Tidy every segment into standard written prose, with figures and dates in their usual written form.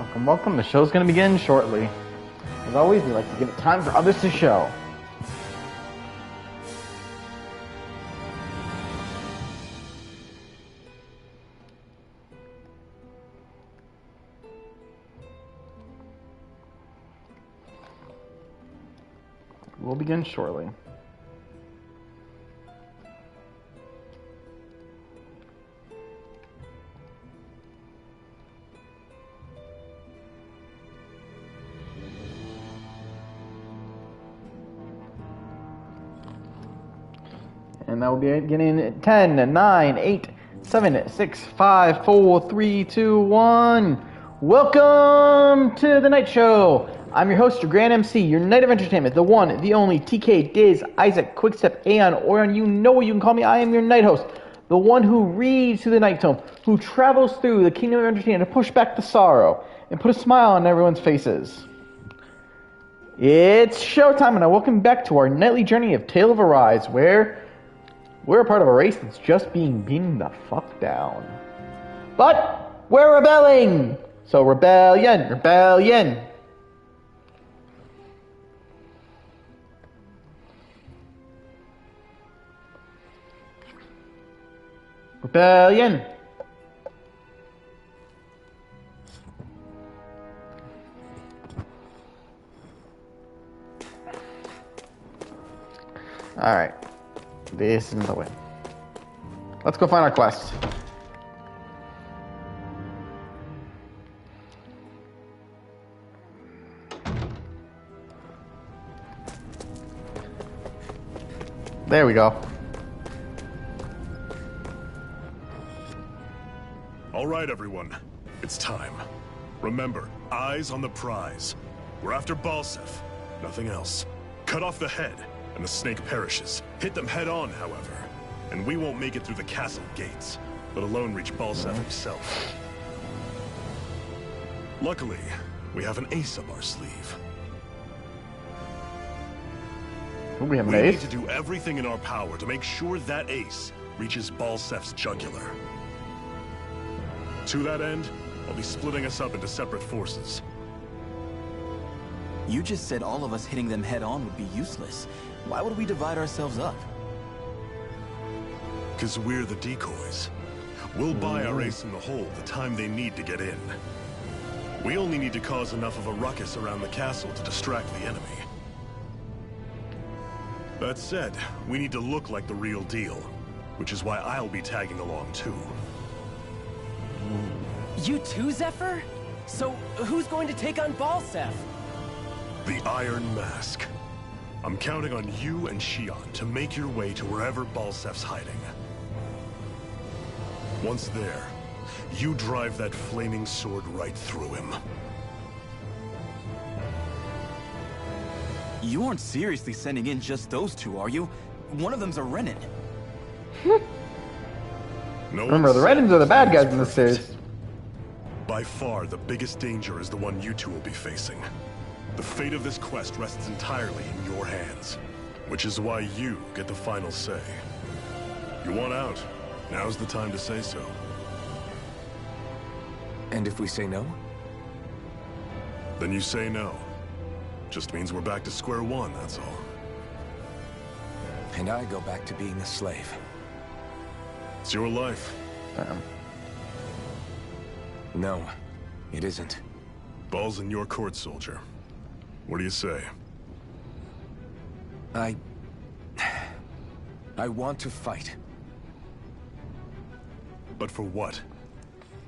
Welcome, welcome. The show's going to begin shortly. As always, we like to give it time for others to show. We'll begin shortly. And that will be beginning at 10, 9, 8, 7, 6, 5, 4, 3, 2, 1. Welcome to the Night Show. I'm your host, your Grand MC, your Knight of Entertainment, the one, the only, TK, Diz, Isaac, Quickstep, Aeon, Orion, you know what you can call me. I am your Night Host, the one who reads through the Night Tome, who travels through the Kingdom of Entertainment to push back the sorrow and put a smile on everyone's faces. It's showtime, and I welcome back to our nightly journey of Tale of Arise, where we're a part of a race that's just being beaten the fuck down. But we're rebelling! So rebellion, rebellion. Rebellion. Alright. This is the way. Let's go find our quest. There we go. All right, everyone. It's time. Remember, eyes on the prize. We're after Balsef. Nothing else. Cut off the head, and the snake perishes. Hit them head on, however. And we won't make it through the castle gates, let alone reach Balsef himself. Luckily, we have an ace up our sleeve. We have an We ace? need to do everything in our power to make sure that ace reaches Balsef's jugular. To that end, I'll be splitting us up into separate forces. You just said all of us hitting them head-on would be useless. Why would we divide ourselves up? Because we're the decoys. We'll buy our ace in the hole the time they need to get in. We only need to cause enough of a ruckus around the castle to distract the enemy. That said, we need to look like the real deal, which is why I'll be tagging along too. You too, Zephyr? So, who's going to take on Balsef? The Iron Mask. I'm counting on you and Xion to make your way to wherever Balsef's hiding. Once there, you drive that flaming sword right through him. You aren't seriously sending in just those two, are you? One of them's a Renin. No Remember, the Renins are the bad guys in this series. By far, the biggest danger is the one you two will be facing. The fate of this quest rests entirely in your hands, which is why you get the final say. You want out? Now's the time to say so. And if we say no? Then you say no. Just means we're back to square one, that's all. And I go back to being a slave. It's your life. No, it isn't. Ball's in your court, soldier. What do you say? I want to fight. But for what?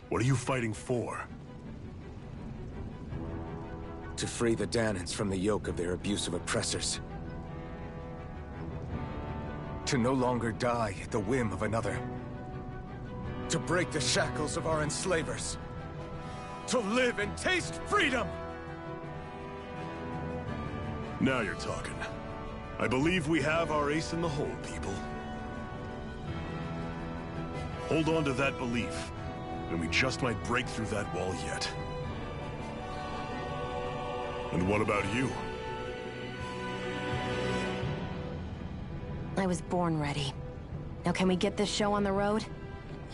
What are you fighting for? To free the Dahns from the yoke of their abusive oppressors. To no longer die at the whim of another. To break the shackles of our enslavers. To live and taste freedom! Now you're talking. I believe we have our ace in the hole, people. Hold on to that belief, and we just might break through that wall yet. And what about you? I was born ready. Now can we get this show on the road?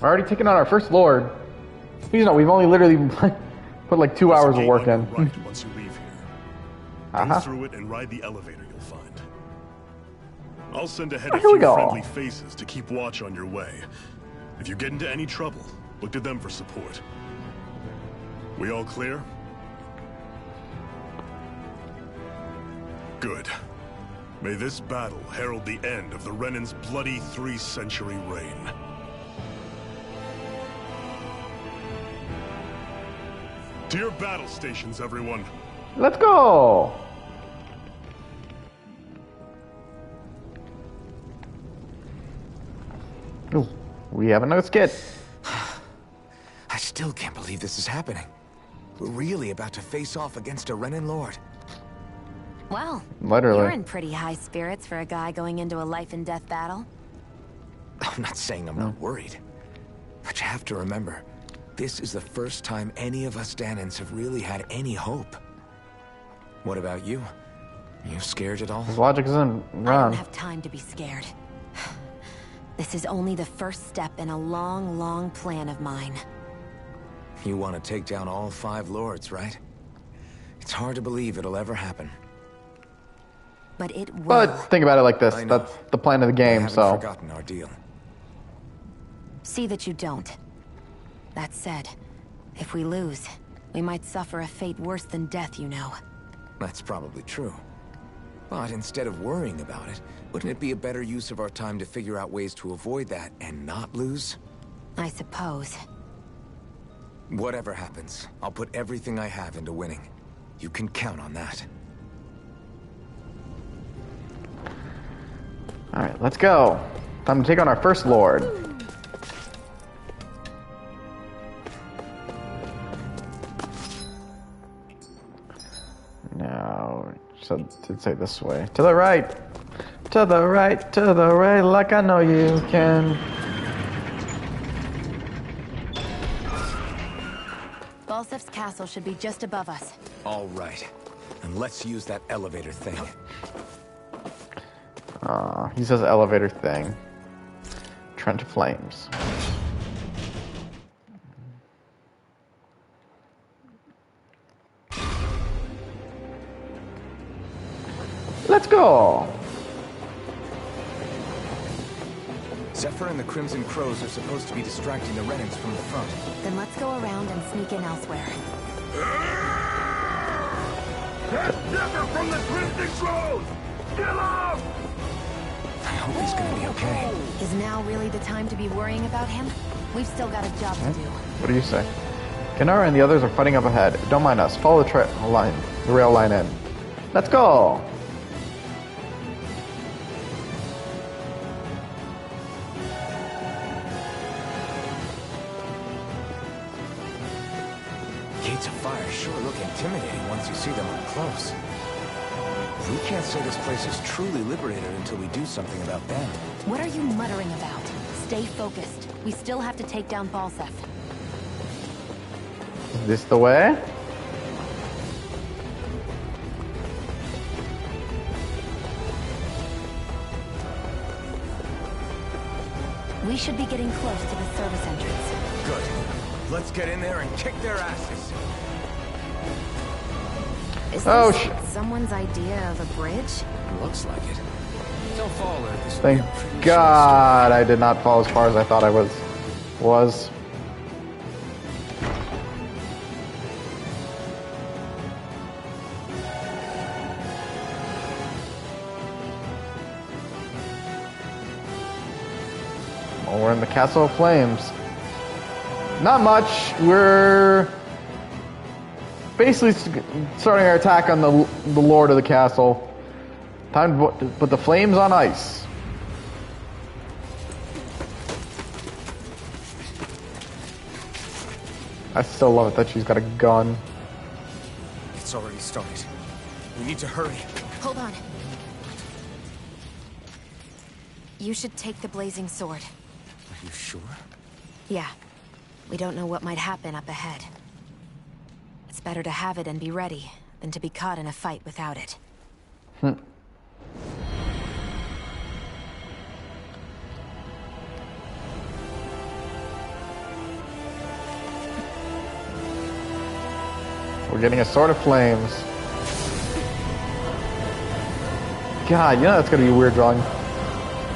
We're already taking on our first lord. You know, we've only literally Put like 2 There's a hours of gate work on in. your right once you leave here. Go Uh-huh. through it and ride the elevator you'll find. I'll send ahead Oh, a here we few go. friendly faces to keep watch on your way. If you get into any trouble, look to them for support. We all clear? Good. May this battle herald the end of the Renan's bloody 3-century reign. To your battle stations, everyone. Let's go. Ooh, we have another skit. I still can't believe this is happening. We're really about to face off against a Renan Lord. Well, Literally. you're in pretty high spirits for a guy going into a life and death battle. I'm not saying I'm not worried. But you have to remember, this is the first time any of us Dahns have really had any hope. What about you? You scared at all? His logic isn't I don't wrong. have time to be scared. This is only the first step in a long, long plan of mine. You want to take down all 5 lords, right? It's hard to believe it'll ever happen. But it will. But think about it like this. I know. That's the plan of the I game, haven't so. forgotten our deal. See that you don't. That said, if we lose, we might suffer a fate worse than death, you know. That's probably true. But instead of worrying about it, wouldn't it be a better use of our time to figure out ways to avoid that and not lose? I suppose. Whatever happens, I'll put everything I have into winning. You can count on that. Alright, let's go. Time to take on our first lord. Now, so did say this way. To the right. To the right, to the right, like I know you can. Balsef's castle should be just above us. All right. And let's use that elevator thing. He says elevator thing. Trent Flames. Let's go. Zephyr and the Crimson Crows are supposed to be distracting the Renans from the front. Then let's go around and sneak in elsewhere. That's Zephyr from the Crimson Crows! Kill him! I hope he's gonna be okay. Is now really the time to be worrying about him? We've still got a job to do. What do you say? Kenara and the others are fighting up ahead. Don't mind us. Follow the rail line in. Let's go. Gates of fire sure look intimidating once you see them up close. We can't say this place is truly liberated until we do something about them. What are you muttering about? Stay focused. We still have to take down Balsef. Is this the way? We should be getting close to the service entrance. Good. Let's get in there and kick their asses. Is Oh, this someone's idea of a bridge? Looks like it. Don't fall or this Thank God I did not fall as far as I thought I was. Well, we're in the Castle of Flames. Not much. We're basically starting our attack on the Lord of the Castle. Time to put the flames on ice. I still love it that she's got a gun. It's already started. We need to hurry. Hold on. You should take the blazing sword. Are you sure? Yeah. We don't know what might happen up ahead. It's better to have it and be ready than to be caught in a fight without it. We're getting a Sword of Flames. God, you know that's gonna be weird drawing.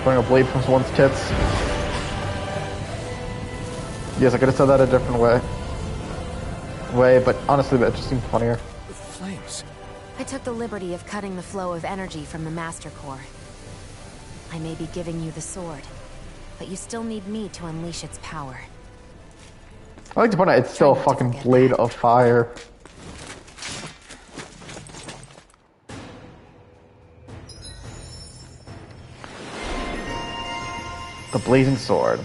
Throwing a blade from someone's tits. Yes, I could have said that a different way, but honestly, that just seemed funnier. The flames. I took the liberty of cutting the flow of energy from the Master Core. I may be giving you the sword, but you still need me to unleash its power. I like to point out it's still a fucking blade of fire. The blazing sword.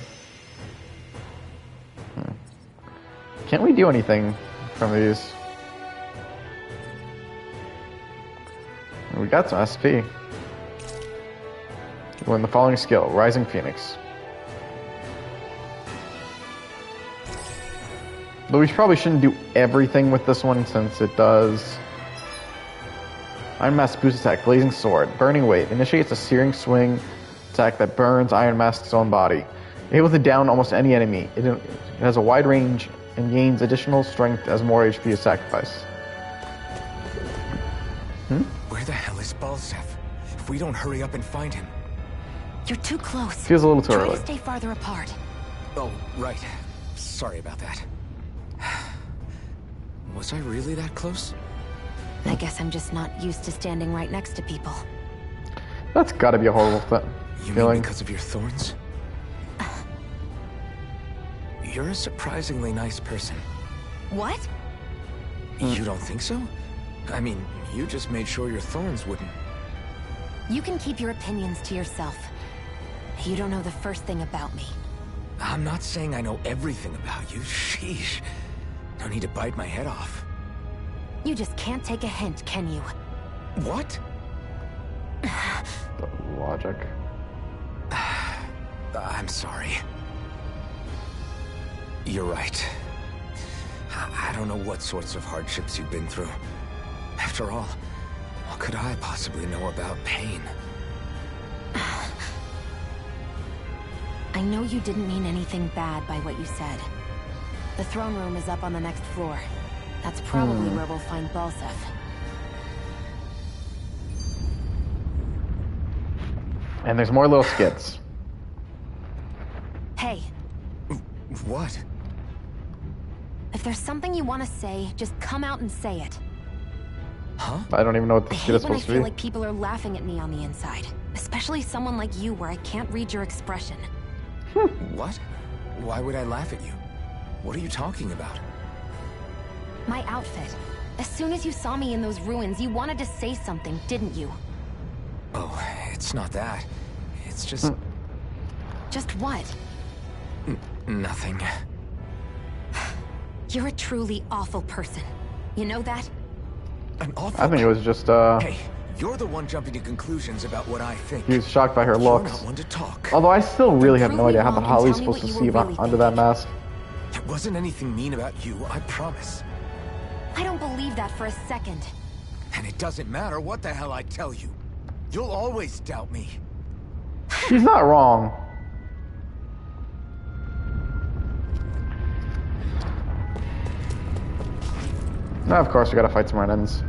Can't we do anything from these? We got some SP. We're in the following skill, Rising Phoenix. Though we probably shouldn't do everything with this one since it does. Iron Mask boost attack, Blazing Sword, Burning Weight, initiates a searing swing attack that burns Iron Mask's own body. Able to down almost any enemy. It has a wide range and gains additional strength as more HP is sacrificed. Where the hell is Balsef? If we don't hurry up and find him. You're too close. Feels a little too Try early. to stay farther apart. Oh, right. Sorry about that. Was I really that close? I guess I'm just not used to standing right next to people. That's gotta be a horrible You feeling. mean because of your thorns? You're a surprisingly nice person. What? You don't think so? I mean, you just made sure your thorns wouldn't. You can keep your opinions to yourself. You don't know the first thing about me. I'm not saying I know everything about you. Sheesh. No need to bite my head off. You just can't take a hint, can you? What? The logic. I'm sorry. You're right. I don't know what sorts of hardships you've been through. After all, what could I possibly know about pain? I know you didn't mean anything bad by what you said. The throne room is up on the next floor. That's probably where we'll find Balsef. And there's more little skits. Hey, What? if there's something you want to say, just come out and say it. Huh? I don't even know what I this skit hate is when I supposed to feel be. like people are laughing at me on the inside. Especially someone like you where I can't read your expression. What? Why would I laugh at you? What are you talking about? My outfit. As soon as you saw me in those ruins, you wanted to say something, didn't you? Oh, it's not that. It's just... Just what? nothing. You're a truly awful person. You know that? An awful... I think it was just, Hey, you're the one jumping to conclusions about what I think. he was shocked by her You're looks. not one to talk. Although I still really have no prove me idea how the wrong and Holly's tell me supposed to what you see were really under that thinking. mask. There wasn't anything mean about you, I promise. I don't believe that for a second. And it doesn't matter what the hell I tell you. You'll always doubt me. She's not wrong. Now, of course, we gotta fight some Renans.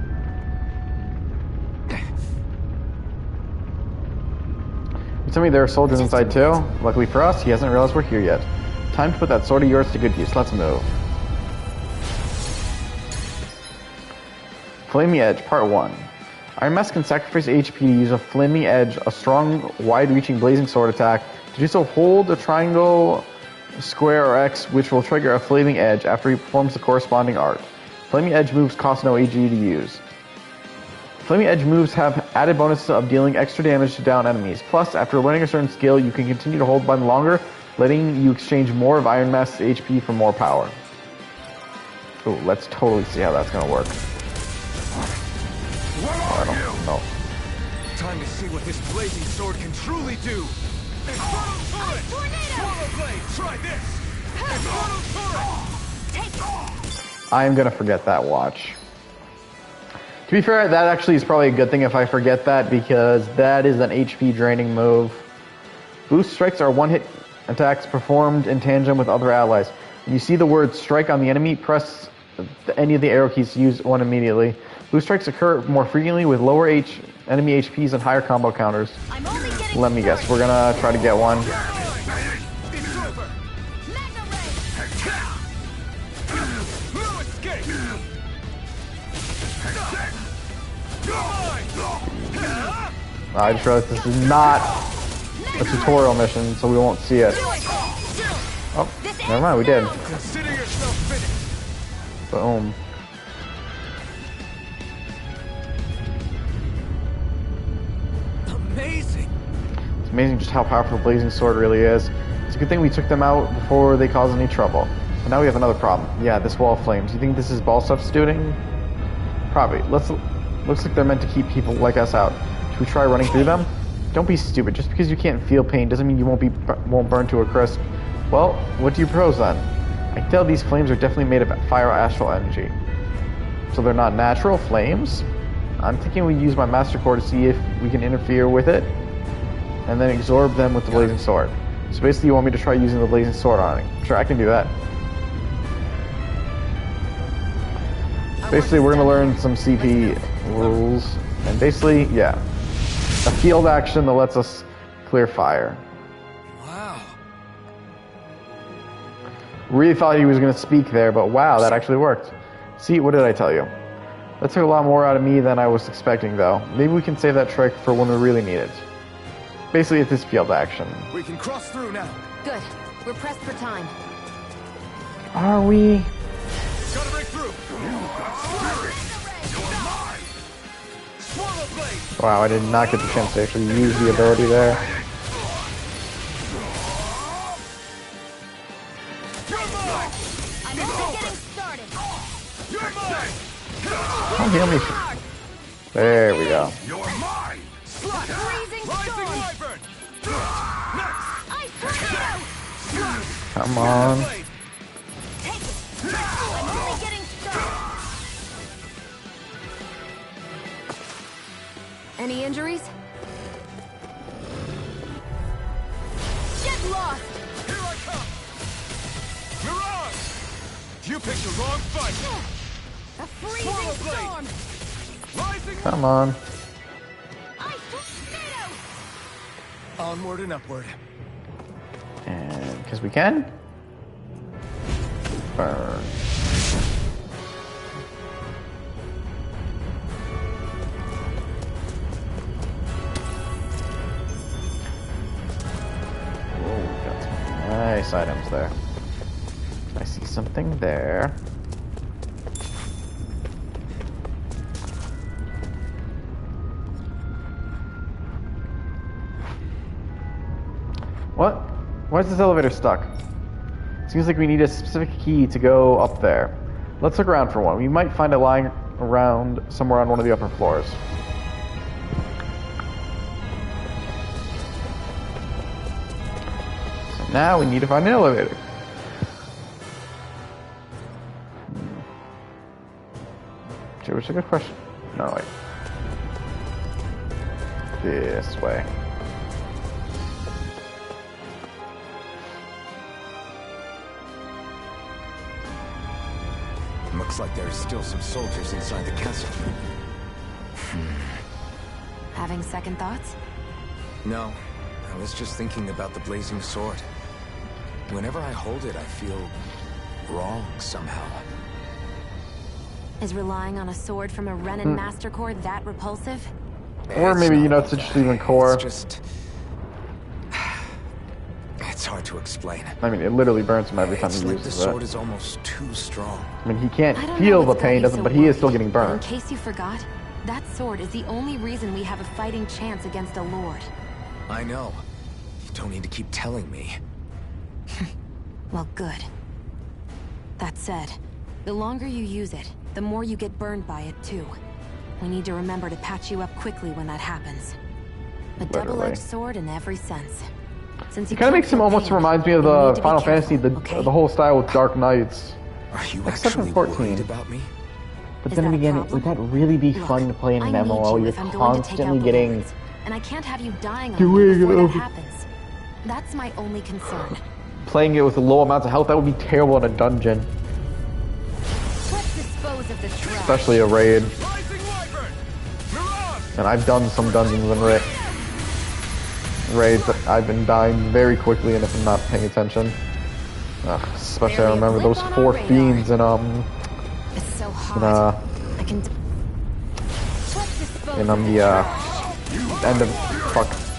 You tell me there are soldiers inside too? Luckily for us, he hasn't realized we're here yet. Time to put that sword of yours to good use. Let's move. Flaming Edge, Part 1. Iron Mask can sacrifice HP to use a Flaming Edge, a strong, wide-reaching blazing sword attack. To do so, hold a triangle, square, or X, which will trigger a Flaming Edge after he performs the corresponding art. Flaming Edge moves cost no AG to use. Flaming Edge moves have added bonuses of dealing extra damage to down enemies. Plus, after learning a certain skill, you can continue to hold button longer, letting you exchange more of Iron Mask's HP for more power. Ooh, let's totally see how that's gonna work. I don't know. Time to see what this blazing sword can truly do. Infernal Torrent! Swallow Blade, try this! Infernal Torrent! I am gonna forget that watch. To be fair, that actually is probably a good thing if I forget that, because that is an HP draining move. Boost strikes are one-hit attacks performed in tandem with other allies. When you see the word strike on the enemy, press any of the arrow keys to use one immediately. Blue strikes occur more frequently with lower enemy HPs and higher combo counters. Let me guess, we're gonna try to get one. I just realized this is not a tutorial mission, so we won't see it. Oh, never mind, we did. Consider yourself finished. Boom. Amazing. It's amazing just how powerful the Blazing Sword really is. It's a good thing we took them out before they caused any trouble. But now we have another problem. Yeah, this wall of flames. You think this is Balsef's doing? Probably. Looks like they're meant to keep people like us out. Should we try running through them? Don't be stupid. Just because you can't feel pain doesn't mean you won't burn to a crisp. Well, what do you propose then? I can tell these flames are definitely made of fire astral energy. So they're not natural flames? I'm thinking we use my Master Core to see if we can interfere with it, and then absorb them with the Blazing Sword. So basically you want me to try using the Blazing Sword on it. Sure, I can do that. Basically, we're going to learn some CP rules, and basically, yeah, a field action that lets us clear fire. Wow. Really thought he was going to speak there, but wow, that actually worked. See, what did I tell you? That took a lot more out of me than I was expecting, though. Maybe we can save that trick for when we really need it. Basically, it's this field action. We can cross through now. Good. We're pressed for time. Are we? Gotta break through. Wow, I did not get the chance to actually use the ability there. Oh, heal me. There we go. Come on. Any injuries? Get lost! Here I come! Mirage! You picked the wrong fight! A freezing storm! Rising! Come on. Ice tornado! Onward and upward. And because we can. Burn. Nice items there. I see something there. What? Why is this elevator stuck? Seems like we need a specific key to go up there. Let's look around for one. We might find it lying around somewhere on one of the upper floors. Now we need to find an elevator. Gee, which is a good question. No, wait. This way. Looks like there's still some soldiers inside the castle. Having second thoughts? No, I was just thinking about the blazing sword. Whenever I hold it, I feel wrong somehow. Is relying on a sword from a Renin Master Core that repulsive? Or maybe, you know, it's just even core. It's just... It's hard to explain. I mean, it literally burns him every time It's he like uses the sword it. is almost too strong. I mean, he can't I don't feel know the what's got pain, me doesn't, so but he is still worried. getting But burned. in case you forgot, that sword is the only reason we have a fighting chance against a lord. I know. You don't need to keep telling me. Well, good. That said, the longer you use it, the more you get burned by it, too. We need to remember to patch you up quickly when that happens. A double-edged sword in every sense. Since It kind of makes him almost reminds me of the Final Fantasy, the whole style with Dark Knights. Are you Except actually for 14. worried about me? But Is then that a again, problem? would that really be Look, fun to play in an I need MMO? you You're if I'm going to take out constantly the getting... lords, and I can't have you dying on Doing me it before that over. happens. That's my only concern. Playing it with low amounts of health, that would be terrible in a dungeon. Swift dispose of the trash. especially a raid. And I've done some dungeons and raids that I've been dying very quickly, and if I'm not paying attention. Especially I remember those 4 fiends in It's so hot. I can the end of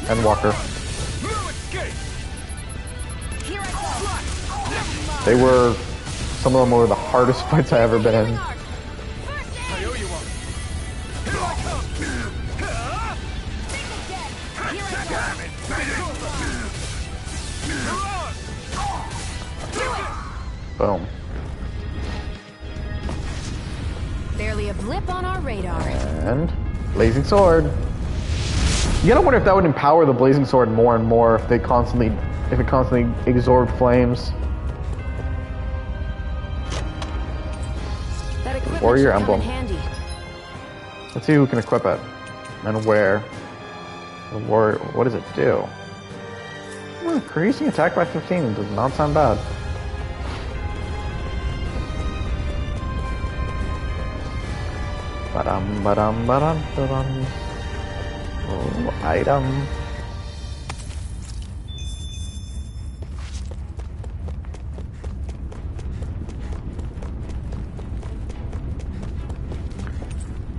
Endwalker. They were, some of them were the hardest fights I ever been in. Boom. Barely a blip on our radar. And blazing sword. You gotta wonder if that would empower the blazing sword more and more if it constantly absorbed flames. Warrior emblem. Let's see who can equip it and where. The warrior. What does it do? Increasing attack by 15 does not sound bad. Ba-dum. Oh, item.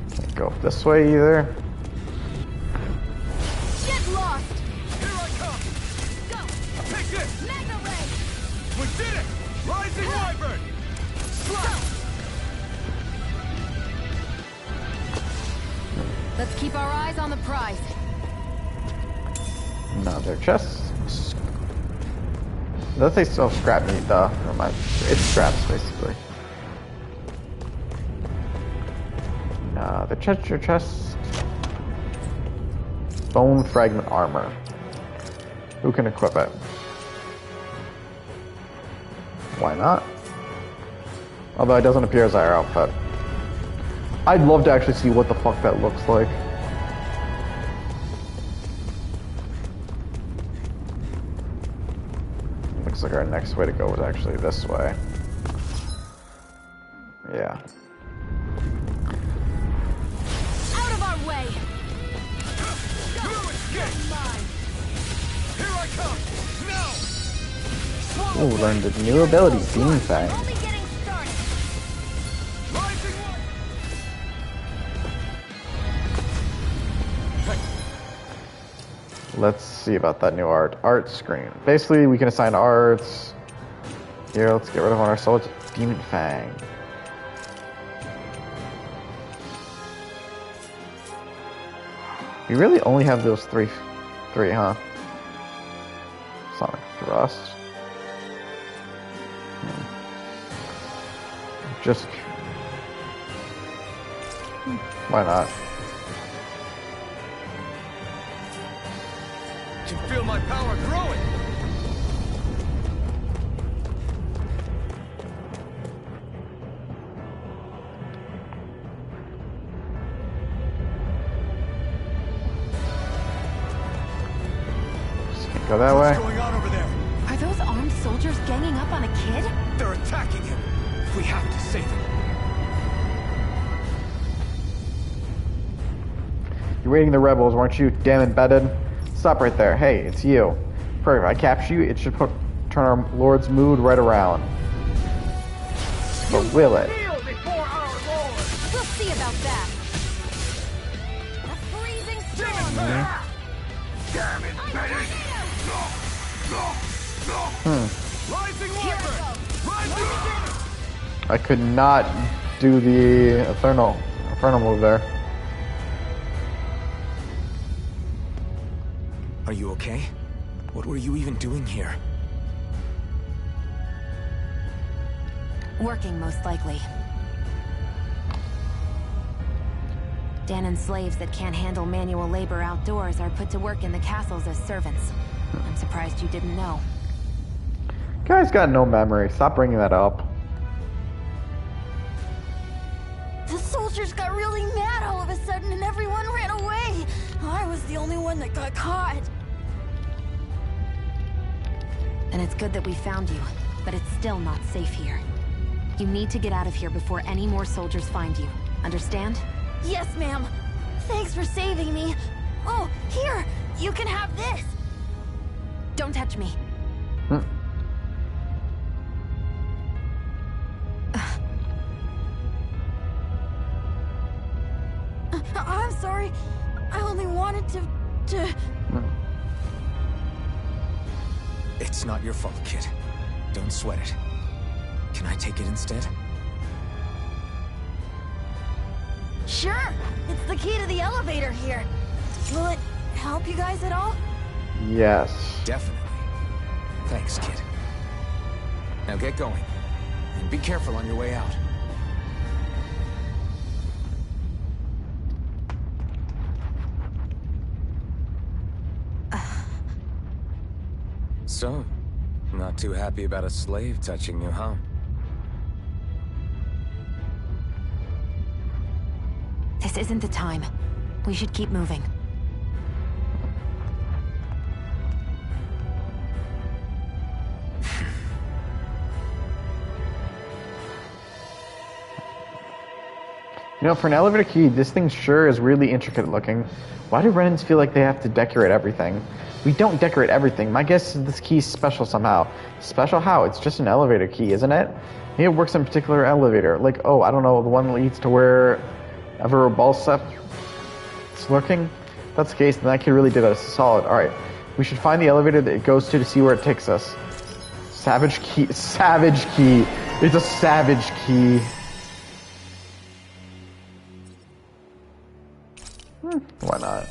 Can't go this way either. Get lost. Here I come. Go. Take this. Mega ray. We did it. Rising Wyvern. Let's keep our eyes on the prize. No, their chests. Does they still scrap meat though? Never mind. It's scraps basically. No, the treasure chest. Bone fragment armor. Who can equip it? Why not? Although it doesn't appear as our outfit. I'd love to actually see what the fuck that looks like. Looks like our next way to go is actually this way. Yeah. Out of our way. You escape. Here I come. Now. Ooh, learned a new ability, Beam Fang. Only getting started. Rising Let's see about that new art screen. Basically, we can assign arts. Here, let's get rid of our soul. Demon Fang. We really only have those three, huh? Sonic Thrust. Just... why not? Can feel my power growing. Go that way. What's going on over there? Are those armed soldiers ganging up on a kid? They're attacking him. We have to save him. You're raiding the rebels, weren't you? Damn embedded. Stop right there. Hey, it's you. Perfect. If I capture you, it should turn our Lord's mood right around. But will it? We'll see about that. A freezing storm. Damn it, Rising Wyvern. Rising I could not do the Infernal move there. Are you okay? What were you even doing here? Working, most likely. Dahns slaves that can't handle manual labor outdoors are put to work in the castles as servants. I'm surprised you didn't know. Guy's got no memory. Stop bringing that up. The soldiers got really mad all of a sudden and everyone ran away. I was the only one that got caught. And it's good that we found you, but it's still not safe here. You need to get out of here before any more soldiers find you. Understand? Yes, ma'am. Thanks for saving me. Oh, here! You can have this! Don't touch me. I'm sorry. I only wanted to... It's not your fault, kid. Don't sweat it. Can I take it instead? Sure! It's the key to the elevator here. Will it help you guys at all? Yes. Definitely. Thanks, kid. Now get going. And be careful on your way out. So, not too happy about a slave touching you, huh? This isn't the time. We should keep moving. You know, for an elevator key, this thing sure is really intricate looking. Why do Renans feel like they have to decorate everything? We don't decorate everything. My guess is this key is special somehow. Special how? It's just an elevator key, isn't it? Maybe it works in a particular elevator. Like, oh, I don't know, the one that leads to wherever Balsef is lurking? If that's the case, then that key really did us a solid. Alright, we should find the elevator that it goes to see where it takes us. Savage key. Savage key. It's a savage key. Why not?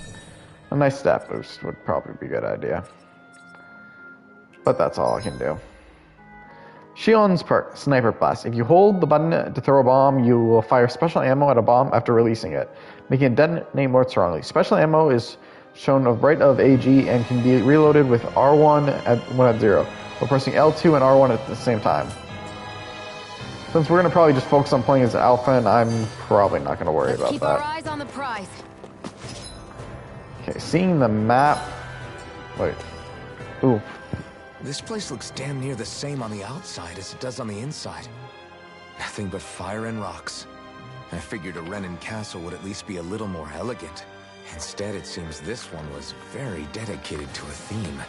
A nice stat boost would probably be a good idea. But that's all I can do. Shion's perk, Sniper Blast. If you hold the button to throw a bomb, you will fire special ammo at a bomb after releasing it, making it detonate more strongly. Special ammo is shown of right of AG and can be reloaded with R1 when at 0, while pressing L2 and R1 at the same time. Since we're going to probably just focus on playing as Alpha, and I'm probably not going to worry about keep that. Our eyes on the prize. Okay, seeing the map. Wait. Ooh. This place looks damn near the same on the outside as it does on the inside. Nothing but fire and rocks. I figured a Renan castle would at least be a little more elegant. Instead, it seems this one was very dedicated to a theme.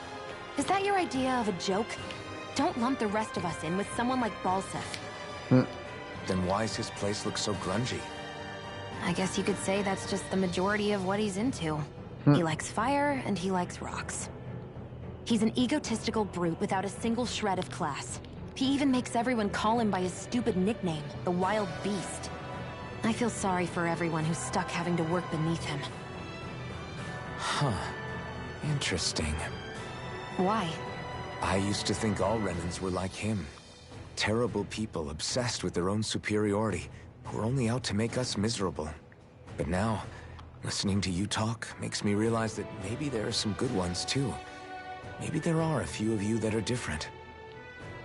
Is that your idea of a joke? Don't lump the rest of us in with someone like Balsef. Then why's his place look so grungy? I guess you could say that's just the majority of what he's into. He likes fire, and he likes rocks. He's an egotistical brute without a single shred of class. He even makes everyone call him by his stupid nickname, the Wild Beast. I feel sorry for everyone who's stuck having to work beneath him. Huh. Interesting. Why? I used to think all Renans were like him. Terrible people obsessed with their own superiority, who are only out to make us miserable. But now, listening to you talk makes me realize that maybe there are some good ones too. Maybe there are a few of you that are different.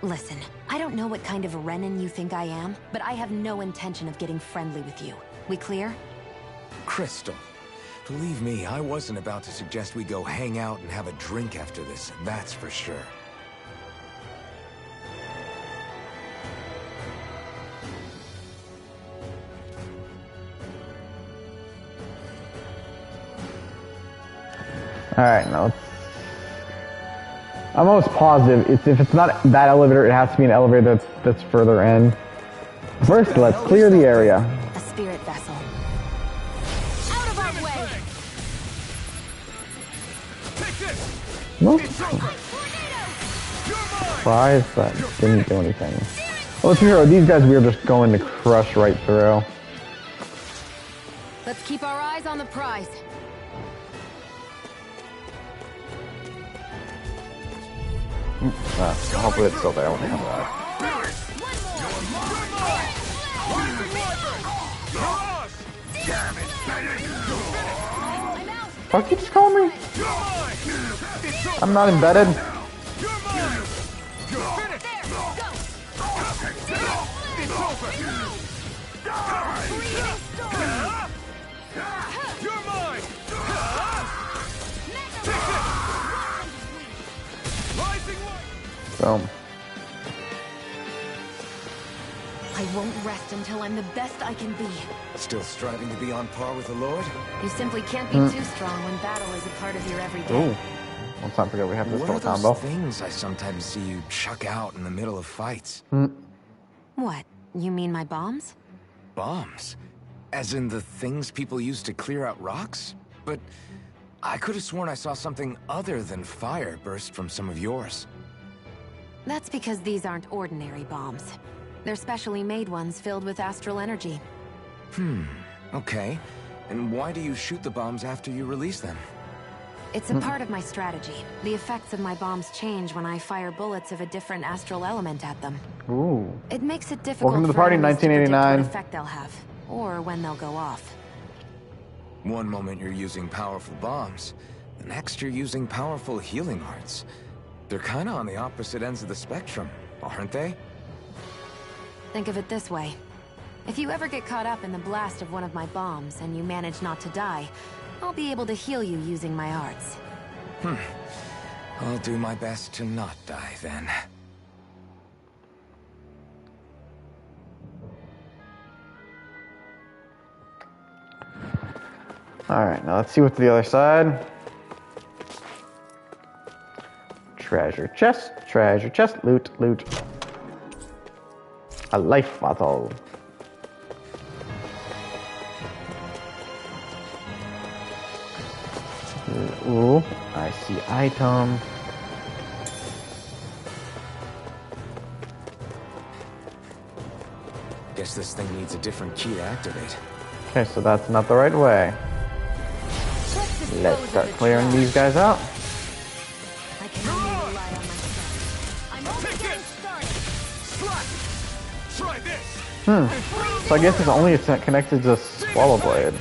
Listen, I don't know what kind of Renan you think I am, but I have no intention of getting friendly with you. We clear? Crystal, believe me, I wasn't about to suggest we go hang out and have a drink after this, that's for sure. Alright, now let's... I'm almost positive if it's not that elevator, it has to be an elevator that's further in. First, let's clear the area. A spirit vessel. Out of our way! No. Surprise, that didn't do anything. Well, to be fair, these guys we are just going to crush right through. Let's keep our eyes on the prize. Hopefully it's still there when they come back. Fuck, you just call me? I'm not embedded. I I won't rest until I'm the best I can be. Still striving to be on par with the Lord? You simply can't be too strong when battle is a part of your everyday. Ooh. Let's not forget we have this What are little those combo. things I sometimes see you chuck out in the middle of fights? What? You mean my bombs? Bombs? As in the things people use to clear out rocks? But I could have sworn I saw something other than fire burst from some of yours. That's because these aren't ordinary bombs. They're specially made ones filled with astral energy. Okay. And why do you shoot the bombs after you release them? It's a part of my strategy. The effects of my bombs change when I fire bullets of a different astral element at them. Ooh. It makes it difficult Welcome to the for party, enemies to predict 1989. what effect they'll have, or when they'll go off. One moment you're using powerful bombs, the next you're using powerful healing arts. They're kinda on the opposite ends of the spectrum, aren't they? Think of it this way. If you ever get caught up in the blast of one of my bombs and you manage not to die, I'll be able to heal you using my arts. I'll do my best to not die then. Alright, now let's see what's the other side. Treasure chest, loot, loot. A life bottle. Ooh, I see item. Guess this thing needs a different key to activate. Okay, so that's not the right way. Let's start clearing these guys out. I can only rely on myself. I'm only getting started. Try this. So I guess it's only connected to Swallow Blade.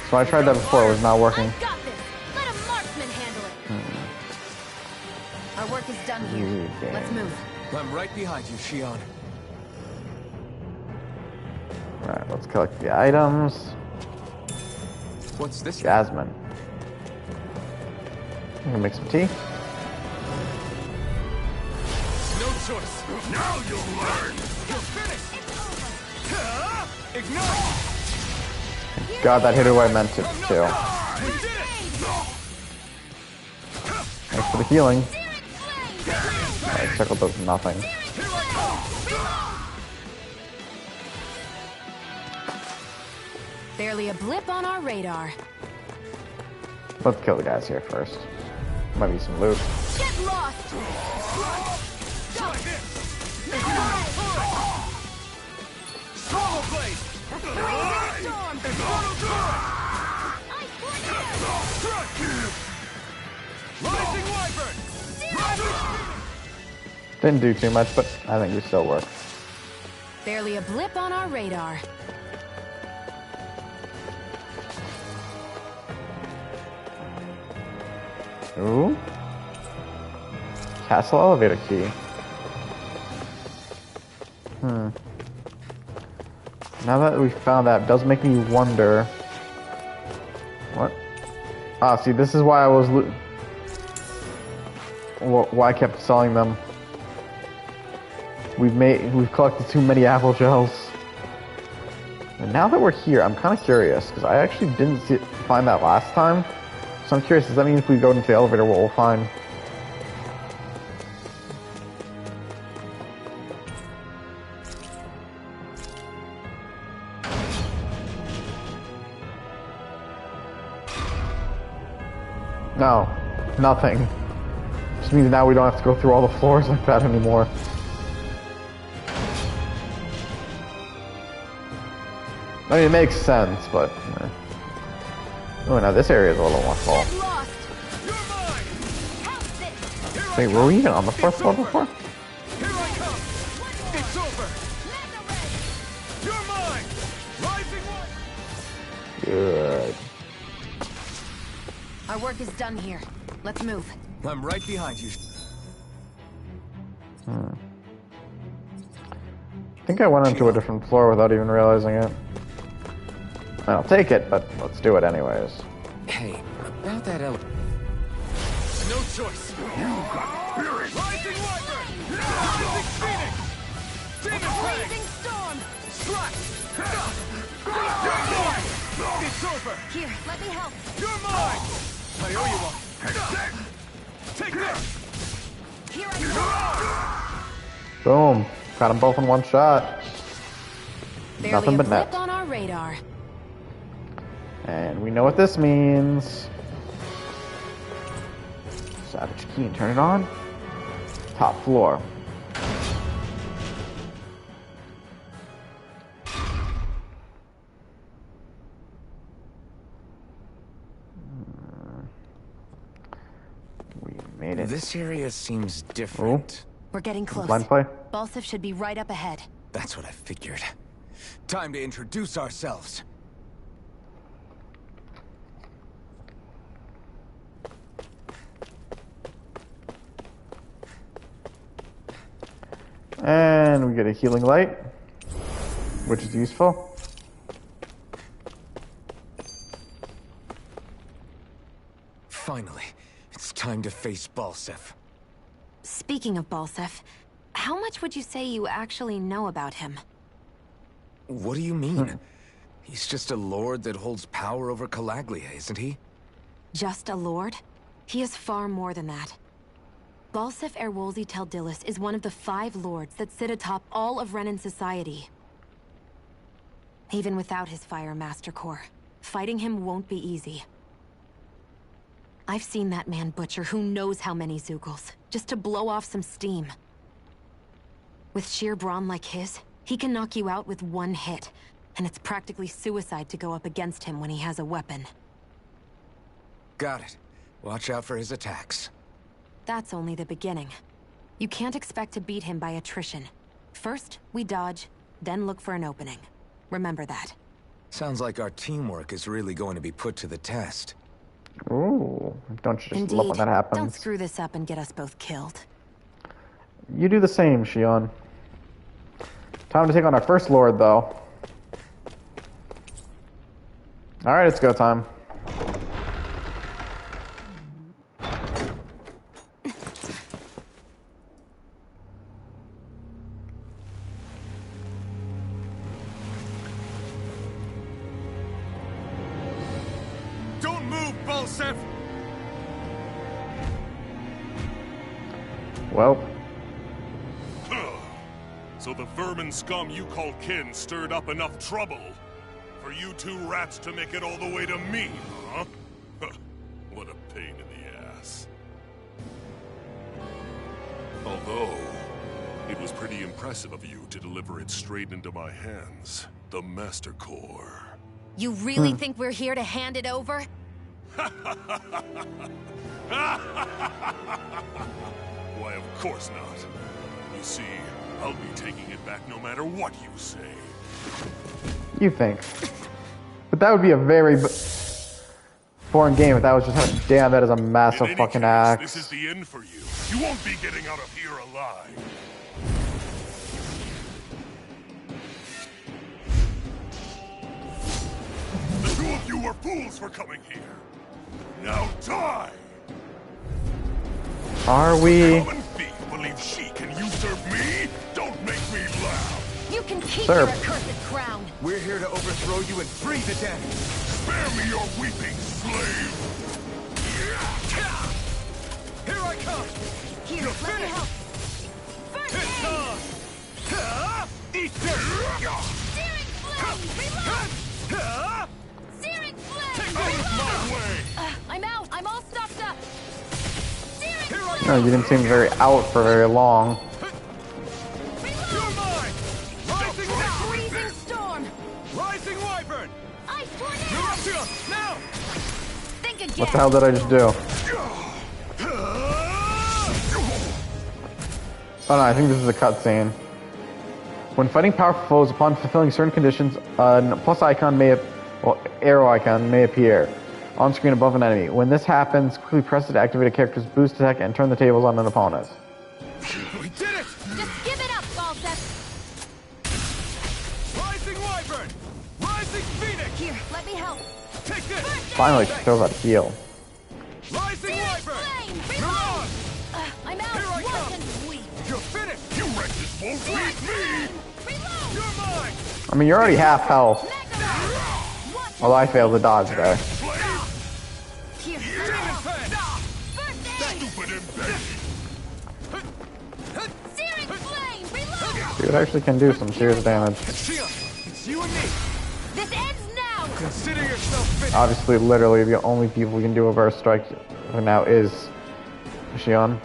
So I tried that before, it was not working. I've got this. Let a marksman handle it. Our work is done here. Let's move. I'm right behind you, Shion. Alright, let's collect the items. What's this? Jasmine. I'm gonna make some tea. No choice. Now you'll learn. You're finished. Ignite. God, that hit who I meant it to. We did it. Thanks for the healing. Alright, Circle does nothing. Barely a blip on our radar. Let's kill the guys here first. Might be some loot. Get lost! Try this. Swallow blade. Rising wyvern. Didn't do too much, but I think we still work. Barely a blip on our radar. Ooh. Castle elevator key. Now that we found that, it does make me wonder. What? Ah, see, this is why I was why I kept selling them. We've collected too many apple shells. And now that we're here, I'm kind of curious because I actually didn't find that last time. So I'm curious, does that mean if we go into the elevator, what we'll find? No, nothing. Just means now we don't have to go through all the floors like that anymore. I mean, it makes sense, but... Oh, now this area is a little more full. Wait, were we even on the first floor before? Here I come. It's over. You're mine. Rising wyvern. Good. Our work is done here. Let's move. I'm right behind you. I think I went into a different floor without even realizing it. I'll take it, but let's do it anyways. Hey, about that No choice. You got spirit. Rising wyvern. Rising phoenix. Demon Fang! Blazing storm! Strike! You're mine! It's over! Here, let me help. You're mine! I owe you one. Take this! Here I Boom. Got them both in one shot. Barely Nothing a but blip net. on our radar. And we know what this means. Savage key and turn it on. Top floor. We made it. This area seems different. We're getting close. Blind play. Balsif should be right up ahead. That's what I figured. Time to introduce ourselves. And we get a healing light, which is useful. Finally, it's time to face Balsif. Speaking of Balsif, how much would you say you actually know about him? What do you mean? He's just a lord that holds power over Calaglia, isn't he? Just a lord? He is far more than that. Balsif Erwolzi Teldilis is one of the 5 lords that sit atop all of Renan society. Even without his Fire Master Core, fighting him won't be easy. I've seen that man butcher who knows how many Zeugles, just to blow off some steam. With sheer brawn like his, he can knock you out with one hit, and it's practically suicide to go up against him when he has a weapon. Got it. Watch out for his attacks. That's only the beginning. You can't expect to beat him by attrition. First, we dodge, then look for an opening. Remember that. Sounds like our teamwork is really going to be put to the test. Ooh, don't you just Indeed. love when that happens? Don't screw this up and get us both killed. You do the same, Shion. Time to take on our first lord, though. Alright, it's go time. Don't move, Balsif! Well, So the vermin scum you call kin stirred up enough trouble for you 2 rats to make it all the way to me, huh? What a pain in the ass. Although, it was pretty impressive of you to deliver it straight into my hands. The Master Core. You really think we're here to hand it over? Why, of course not. You see, I'll be taking it back no matter what you say. you think. But that would be a very boring game if that was just like, damn, that is a In massive any fucking case, axe. this is the end for you. You won't be getting out of here alive. The 2 of you were fools for coming here. Now die! Are we? Common thief believes she can usurp me? Don't make me laugh! You can keep Sir. your accursed crown. We're here to overthrow you and free the dead! Spare me your weeping, slave! Here I come! Here, You're let me finished. help. First It's aid! on! Eat this! Searing flame! Reload! Searing flame! Out of my way! I'm out! I'm all stopped up! Searing Here I flame! No, you didn't seem very out for very long. You're mine! Rising Wyvern! Freezing storm! Rising Wyvern! Ice tornado! Eruption! Now! Think again! What the hell did I just do? Oh no, I think this is a cutscene. When fighting powerful foes upon fulfilling certain conditions, a plus icon arrow icon may appear on screen above an enemy. When this happens, quickly press it to activate a character's boost attack and turn the tables on an opponent. We did it! Just give it up, Balsef! Rising Wyvern! Rising Phoenix! Here, let me help! Take this! Finally, she knows how to heal. Rising Searing Wyvern! flame! You're Reload! on! I'm out! Here I Once come. and weak! You're finished! You wretches won't beat me! I mean, you're already half health. Although I failed to dodge there. Dude actually can do some serious damage. It's you and me. This ends now! Consider yourself finished. Obviously, literally, the only people who can do a reverse strike right now is Shion.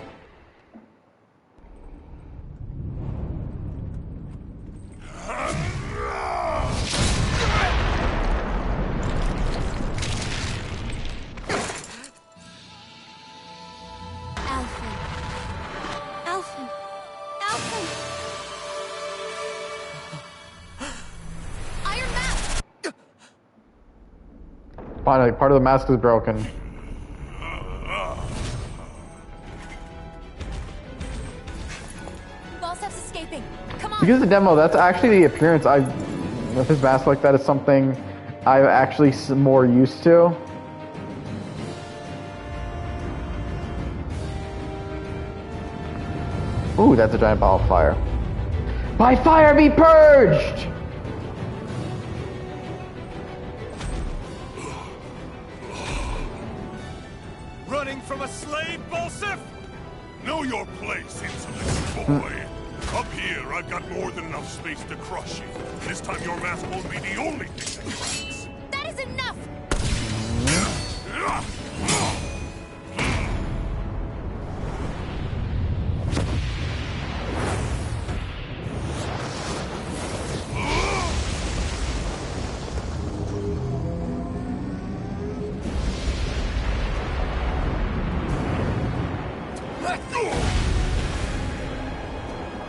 Finally, part of the mask is broken. Balsef's escaping. Come on. Because the demo, that's actually the appearance with his mask like that is something I'm actually more used to. Ooh, that's a giant ball of fire. By fire be purged! Running from a slave, Balsef? Know your place, insolent boy. Up here, I've got more than enough space to crush you. This time your mask won't be the only thing that cracks. That is enough!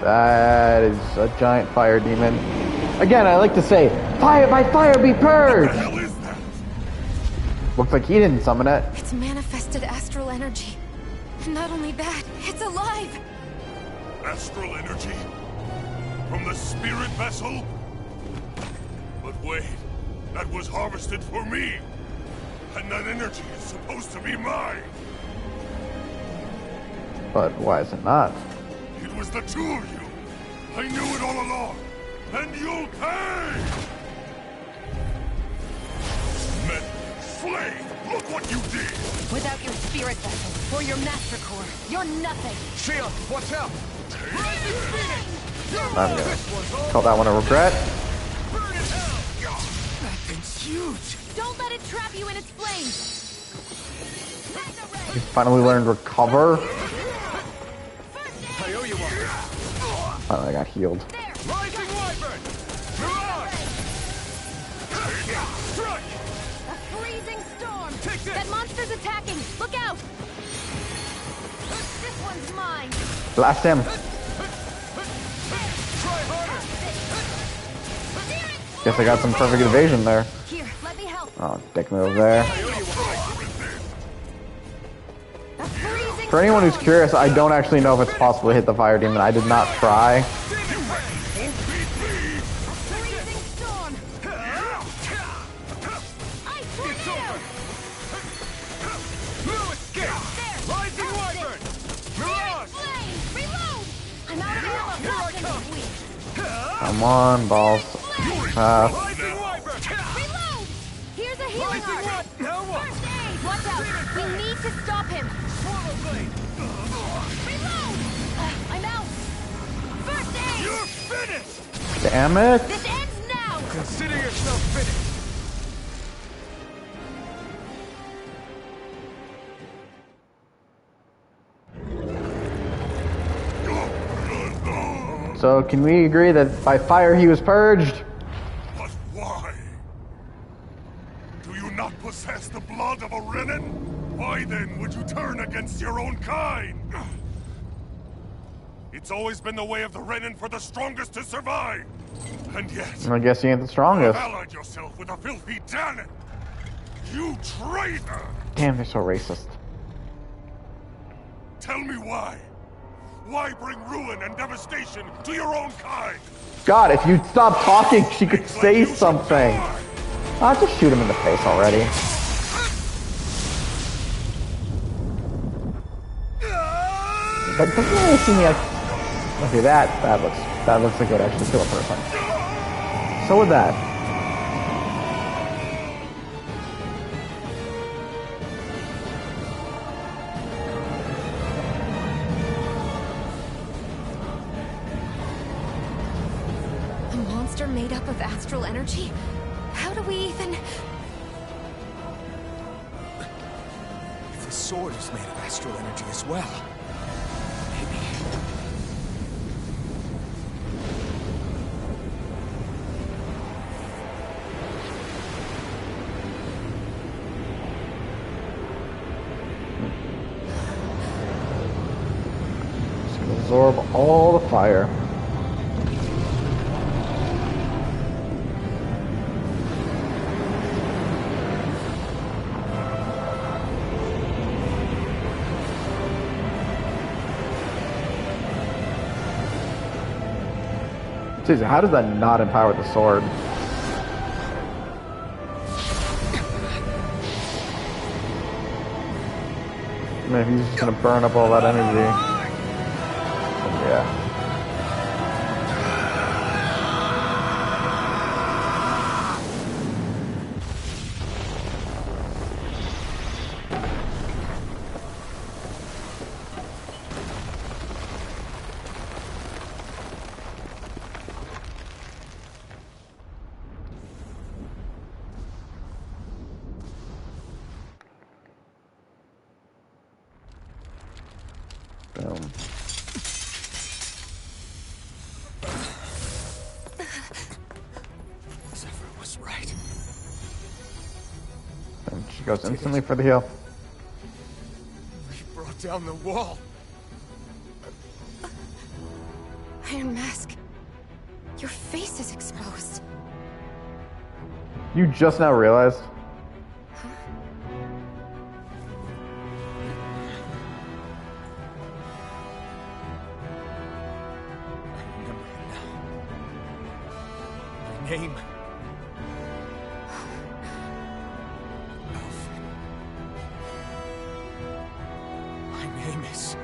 That is a giant fire demon. Again, I like to say, fire by fire be purged! What the hell is that? Looks like he didn't summon it. It's manifested astral energy. Not only that, it's alive! Astral energy? From the spirit vessel? But wait, that was harvested for me. And that energy is supposed to be mine. But why is it not? It was the two of you. I knew it all along. And you'll pay! Men, slave, look what you did! Without your spirit vessel, or your master core, you're nothing. Shion, watch out! I'm gonna call that one a regret. That thing's huge! Don't let it trap you in its flames! He finally learned recover. I owe you one. Finally got healed. Rising Wyvern! Mirage! Strike! A freezing storm! Take this! That monster's attacking! Look out! This one's mine! Blast him. Try harder! Guess I got some perfect evasion there. Here, let me help. Oh, dick move there. A freezing For anyone who's curious, I don't actually know if it's possible to hit the fire demon. I did not try. freezing storm! Ice tornado! No escape! Rising Wyvern! Mirage! Flame! Reload! I'm out of ammo. Here I come! Come on, balls. Rising Wyvern! Reload! Here's a healing Rising art! Wyvern! Now what? First aid! Watch out! We need to stop him! Swallow blade! Reload! I'm out! First aid! You're finished! Damn it. This ends now! Consider yourself finished! So can we agree that by fire he was purged? But why? Do you not possess the blood of a Renin? Why then would you turn against your own kind? It's always been the way of the Renin for the strongest to survive. And yet, I guess he ain't the you strongest. allied yourself with a filthy Dahnan. You traitor! Damn, they're so racist. Tell me why. Why bring ruin and devastation to your own kind? God, if you'd stop talking, she could say something. I'll just shoot him in the face already. But doesn't really seem like... Okay, that looks like it would actually kill a person. So would that. A monster made up of astral energy? How do we even... If the sword is made of astral energy as well, maybe... Just gonna absorb all the fire. Jeez, how does that not empower the sword? I mean, if he's just gonna burn up all that energy. Yeah. Boom. Zephyr was right. And she goes instantly for the heal. We brought down the wall. Iron Mask. Your face is exposed. You just now realized? Name. My name is...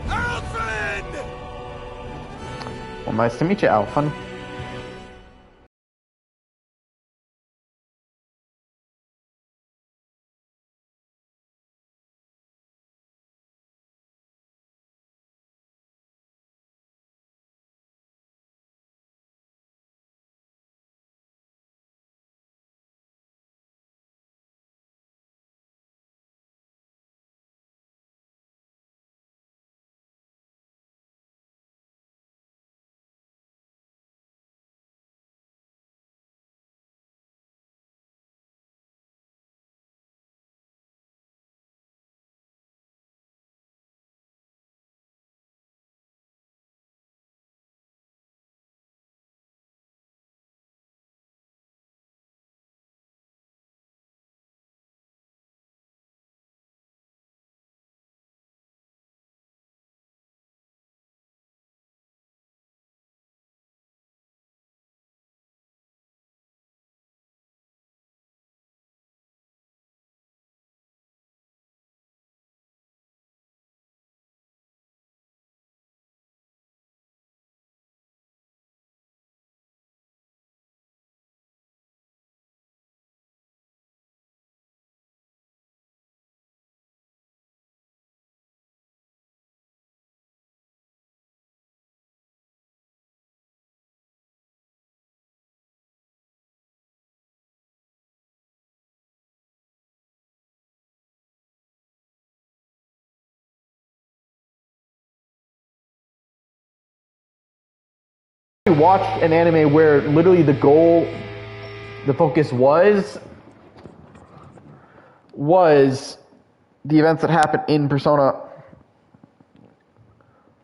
Alfred! Well, nice to meet you, Alphen. Watched an anime where literally the goal, the focus was the events that happened in Persona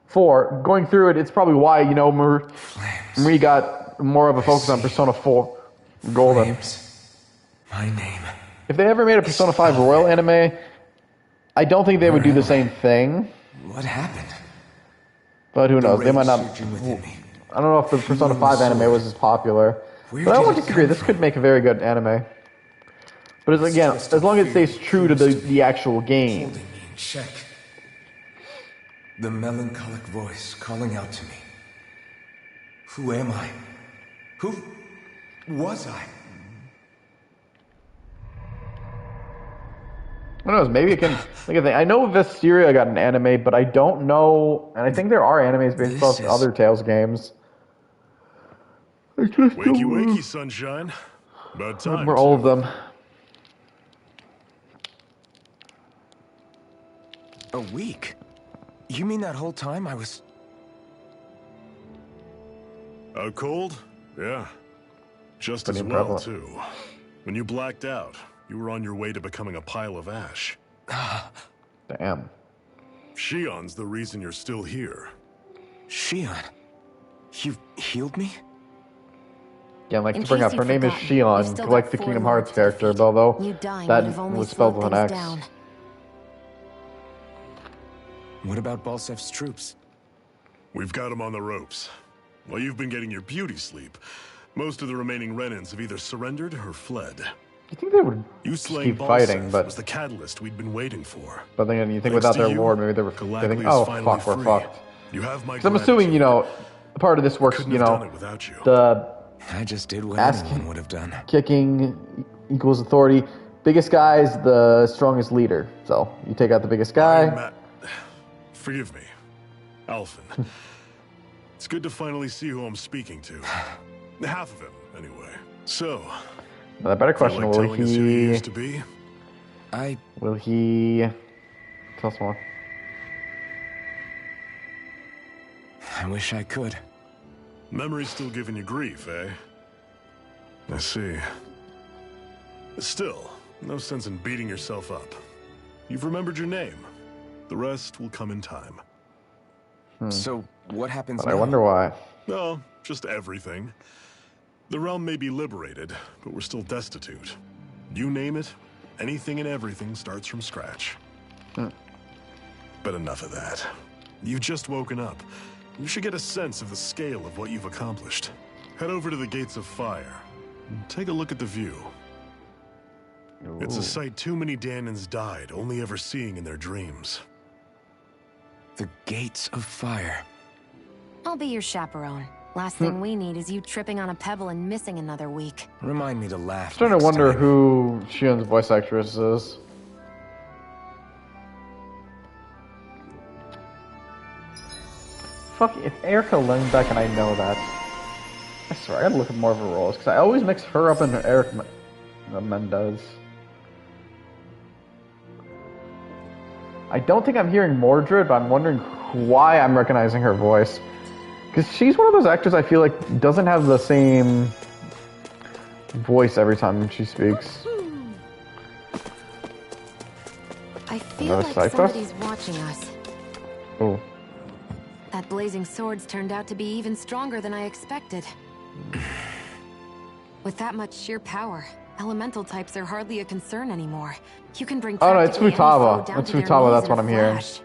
4. Going through it, it's probably why, you know, Marie got more of a focus on Persona 4 Golden. Flames. My name. If they ever made a Persona 5 Royal anime, I don't think they would do the same thing. What happened? But who knows? They might not. Surging within me. I don't know if the Persona 5 anime was as popular. Where But I did won't it disagree. come This from? could make a very good anime. But as, again, just as long as it fear stays true to the actual game. Holding me in check. The melancholic voice calling out to me. Who am I? Who was I? Who knows? Maybe it can. Like, I know Vesperia got an anime, but I don't know. And I think there are animes based off other Tales games. Wakey, wakey, sunshine. About time. We're all of them. A week? You mean that whole time I was... Out cold? Yeah. Just Pretty as well, prevalent. too. When you blacked out, you were on your way to becoming a pile of ash. Damn. Shion's the reason you're still here. Shion? You healed me? Yeah, like In to bring case up, her you've name is forgotten, we've Shion, still like got the 4 Kingdom lords Hearts to character, defeat. although You dying that would have only was spelled slowed with an things X. down. What about Balsef's troops? We've got him on the ropes. While you've been getting your beauty sleep, most of the remaining Renans have either surrendered or fled. You think they would You slaying keep fighting, Balsef but was the catalyst we'd been waiting for. then you think Thanks without to their you, lord, maybe they think, Galactically is oh finally fuck, we're free. fucked. You have my Because I'm assuming, you know, part of this works, Couldn't you have know, done it without you. the I just did what Ask anyone him. would have done. kicking equals authority. Biggest guy is the strongest leader. So you take out the biggest guy. Forgive me, Alphen. It's good to finally see who I'm speaking to. Half of him, anyway. So, Now, the better feel question: like will telling us who you he? used to be? Will he? Tell us more. I wish I could. Memory's still giving you grief, eh? I see. Still, no sense in beating yourself up. You've remembered your name. The rest will come in time. So, what happens But now? I wonder why. No, just everything. The realm may be liberated, but we're still destitute. You name it, anything and everything starts from scratch. But enough of that. You've just woken up. You should get a sense of the scale of what you've accomplished. Head over to the Gates of Fire and take a look at the view. It's a sight too many Dahns died only ever seeing in their dreams. The Gates of Fire. I'll be your chaperone. Last thing we need is you tripping on a pebble and missing another week. Remind me to laugh. I'm starting to next wonder time. who Shion's voice actress is. Fuck, if Erica learned back and I know that. I swear, I gotta look at more of her roles, because I always mix her up and Eric Mendez. I don't think I'm hearing Mordred, but I'm wondering why I'm recognizing her voice. Because she's one of those actors I feel like doesn't have the same voice every time she speaks. I feel Another like side quest? somebody's watching us. Oh. That blazing swords turned out to be even stronger than I expected. With that much sheer power, elemental types are hardly a concern anymore. You can bring Oh no, it's practically any foe Futaba. down It's to their Futaba, knees that's in what a I'm hearing. flash.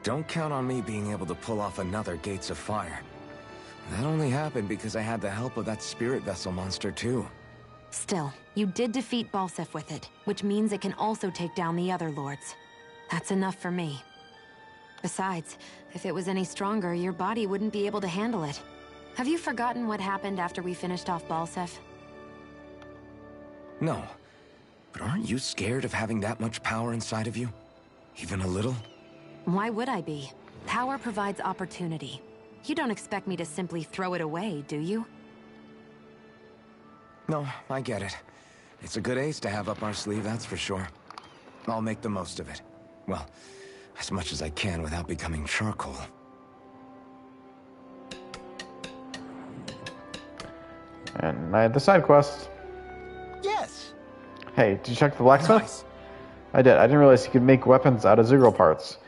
Don't count on me being able to pull off another Gates of Fire. That only happened because I had the help of that spirit vessel monster too. Still, you did defeat Balsef with it, which means it can also take down the other lords. That's enough for me. Besides, if it was any stronger, your body wouldn't be able to handle it. Have you forgotten what happened after we finished off Balsef? No. But aren't you scared of having that much power inside of you? Even a little? Why would I be? Power provides opportunity. You don't expect me to simply throw it away, do you? No, I get it. It's a good ace to have up our sleeve, that's for sure. I'll make the most of it. Well, as much as I can without becoming charcoal. And I had the side quest. Yes. Hey, did you check the blacksmith? Nice. I did. I didn't realize he could make weapons out of Zero parts.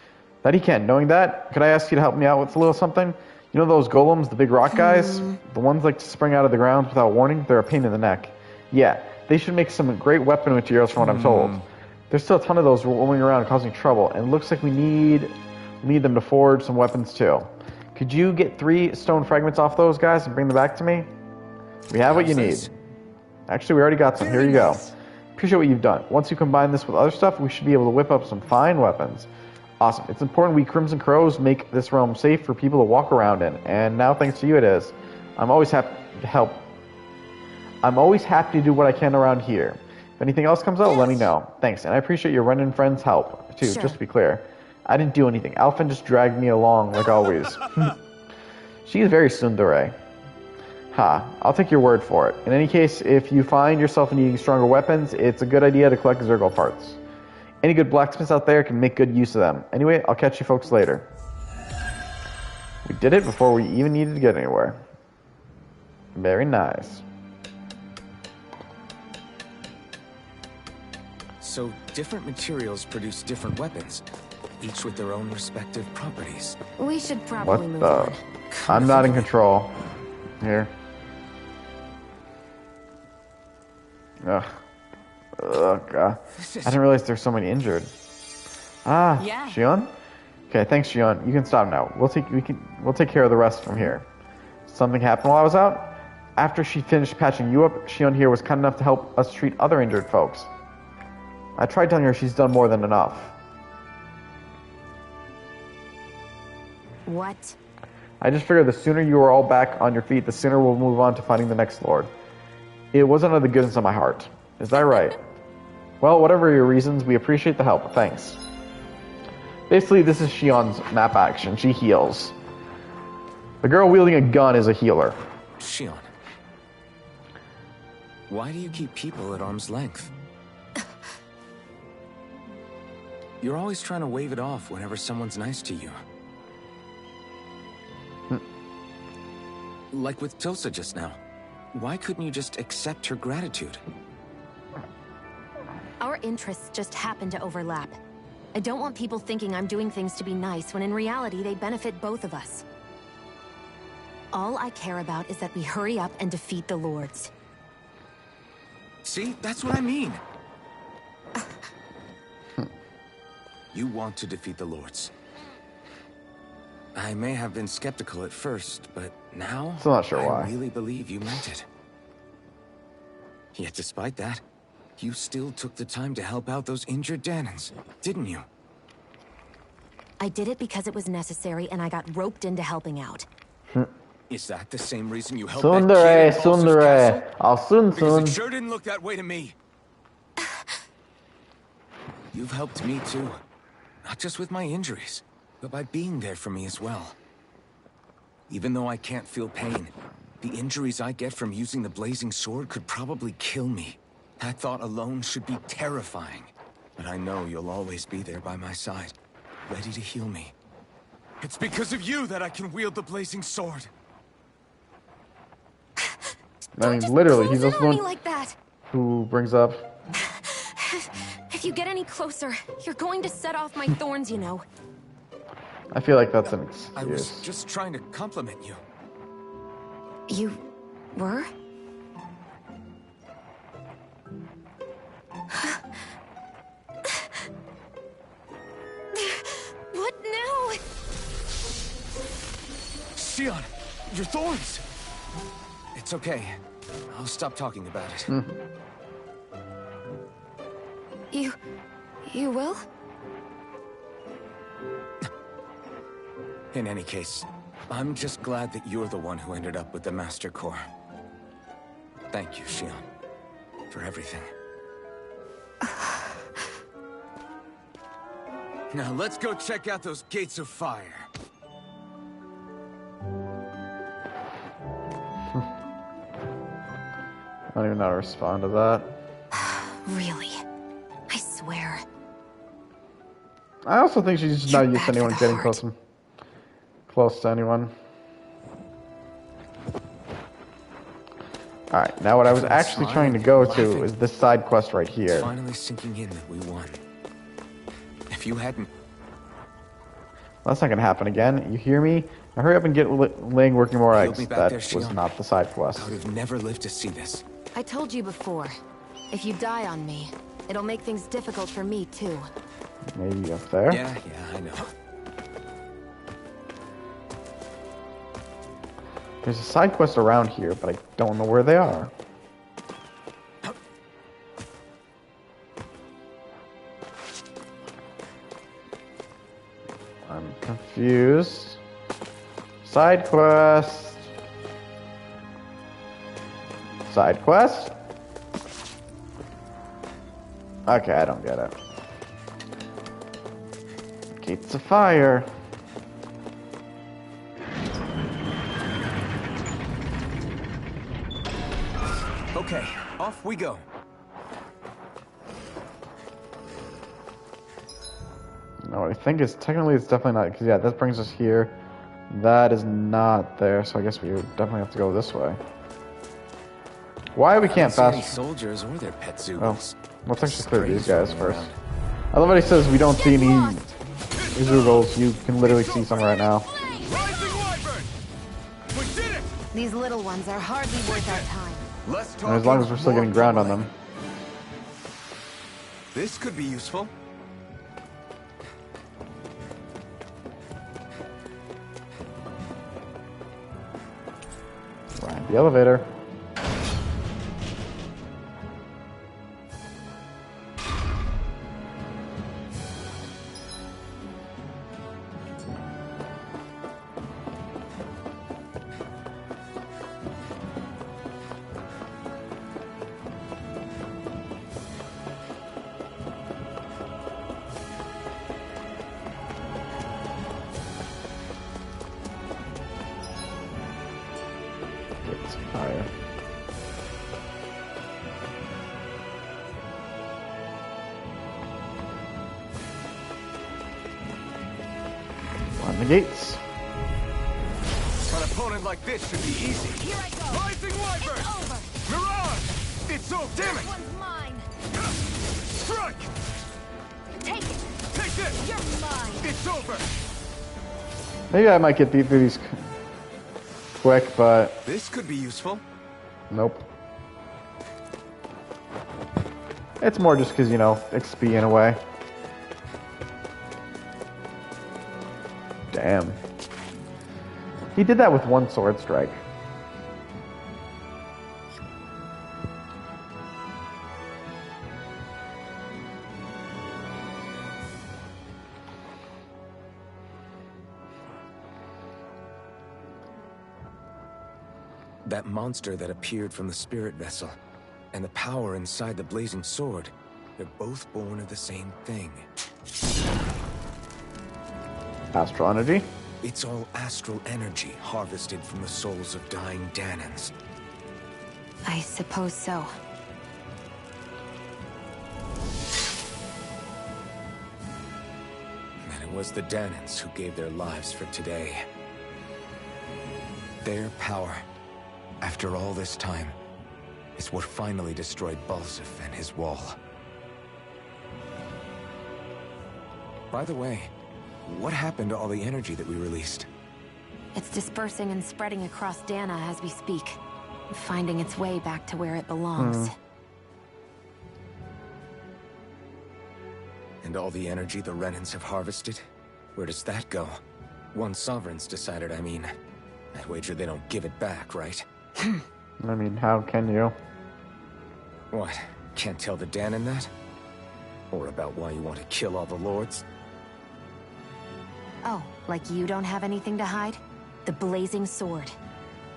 That he can. Knowing that, could I ask you to help me out with a little something? You know those golems, the big rock guys? The ones like to spring out of the ground without warning? They're a pain in the neck. Yeah, they should make some great weapon materials from what I'm told. There's still a ton of those roaming around causing trouble, and it looks like we need them to forge some weapons too. Could you get 3 stone fragments off those guys and bring them back to me? We have what you need. Actually, we already got some. Here you go. Appreciate what you've done. Once you combine this with other stuff, we should be able to whip up some fine weapons. Awesome. It's important we Crimson Crows make this realm safe for people to walk around in, and now thanks to you it is. I'm always happy to help. I'm always happy to do what I can around here. If anything else comes out, let me know. Thanks, and I appreciate your running friend's help, too, Sure. just to be clear. I didn't do anything. Alphen just dragged me along, like always. She is very tsundere. Ha, I'll take your word for it. In any case, if you find yourself needing stronger weapons, it's a good idea to collect Zergo parts. Any good blacksmiths out there can make good use of them. Anyway, I'll catch you folks later. We did it before we even needed to get anywhere. Very nice. So, different materials produce different weapons, each with their own respective properties. We should probably What move the? on. I'm not in control. Here. Ugh. Ugh, God. I didn't realize there's so many injured. Ah, Yeah. Shion? Okay, thanks, Shion. You can stop now. We'll take care of the rest from here. Something happened while I was out? After she finished patching you up, Shion here was kind enough to help us treat other injured folks. I tried telling her she's done more than enough. What? I just figured the sooner you are all back on your feet, the sooner we'll move on to finding the next lord. It wasn't of the goodness of my heart. Is that right? Well, whatever your reasons, we appreciate the help. Thanks. Basically, this is Shion's map action. She heals. The girl wielding a gun is a healer. Shion, why do you keep people at arm's length? You're always trying to wave it off whenever someone's nice to you. Like with Tosa just now. Why couldn't you just accept her gratitude? Our interests just happen to overlap. I don't want people thinking I'm doing things to be nice when in reality they benefit both of us. All I care about is that we hurry up and defeat the Lords. See, that's what I mean. You want to defeat the Lords. I may have been skeptical at first, but now Still not sure I why. really believe you meant it. Yet despite that, you still took the time to help out those injured Dahns, didn't you? I did it because it was necessary and I got roped into helping out. Is that the same reason you helped Tsundere, that kid in Balsa's tsundere. castle? I'll soon. Because it sure didn't look that way to me. You've helped me too. Not just with my injuries, but by being there for me as well. Even though I can't feel pain, the injuries I get from using the blazing sword could probably kill me. That thought alone should be terrifying. But I know you'll always be there by my side, ready to heal me. It's because of you that I can wield the blazing sword. I mean, Just literally, close he's in the on me one like that. who brings up. If you get any closer, you're going to set off my thorns, you know. I feel like that's an I was excuse. just trying to compliment you. You were? What now? Shion, your thorns! It's okay. I'll stop talking about it. You will? In any case, I'm just glad that you're the one who ended up with the Master Core. Thank you, Shion, for everything. Now let's go check out those gates of fire. I don't even know how to respond to that. Really? I swear. I also think she's just not You're used to bad for anyone the getting heart. close to anyone. Alright, now what I was actually trying to go to is this side quest right It's here. finally sinking in that we won. If you hadn't... That's not gonna happen again. You hear me? Now hurry up and get laying working more You'll eggs. be back That there, was Shion. not the side quest. I would have never lived to see this. I told you before. If you die on me, it'll make things difficult for me, too. Maybe up there. Yeah, I know. There's a side quest around here, but I don't know where they are. I'm confused. Side quest. Side quest? Okay, I don't get it. Gates of fire. Okay, off we go. No, I think it's technically it's definitely not, because yeah, that brings us here. That is not there, so I guess we would definitely have to go this way. Why we can't I don't see any fast? soldiers or their pet Oh, Zugals. let's actually clear these Strays guys roaming first. around. I love what he says. We don't see any Zugals. You can literally see some right now. Rising Wyvern! We did it! These little ones are hardly worth our time. Less And as long as we're still getting ground on them. This could be useful. Right, the elevator. It's fire. On the gates. An opponent like this should be easy. Here I go. Rising Wyvern! It's over. Mirage! It's so damn This it! one's mine. Strike! Take it. Take this! You're mine. It's over! Maybe I might get through these quick, but This could be useful. nope. It's more just because, you know, XP in a way. Damn. He did that with one sword strike. That monster that appeared from the spirit vessel, and the power inside the blazing sword, they're both born of the same thing. Astral energy. It's all astral energy harvested from the souls of dying Dahns. I suppose so. And it was the Dahns who gave their lives for today. Their power, after all this time, is what finally destroyed Balsef and his wall. By the way, what happened to all the energy that we released? It's dispersing and spreading across Dana as we speak, finding its way back to where it belongs. And all the energy the Renans have harvested? Where does that go? Once Sovereign's decided, I mean. I wager they don't give it back, right? I mean, how can you? What? Can't tell the Dahnan that? Or about why you want to kill all the lords? Oh, like you don't have anything to hide? The blazing sword.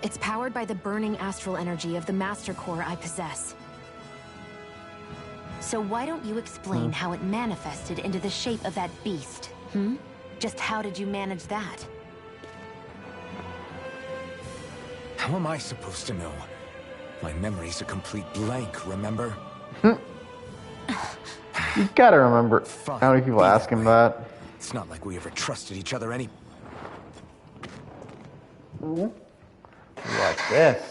It's powered by the burning astral energy of the Master Core I possess. So why don't you explain how it manifested into the shape of that beast, Just how did you manage that? How am I supposed to know? My memory's a complete blank, remember? You gotta remember. Fine, How many people be that ask him way. that? It's not like we ever trusted each other any... Like this.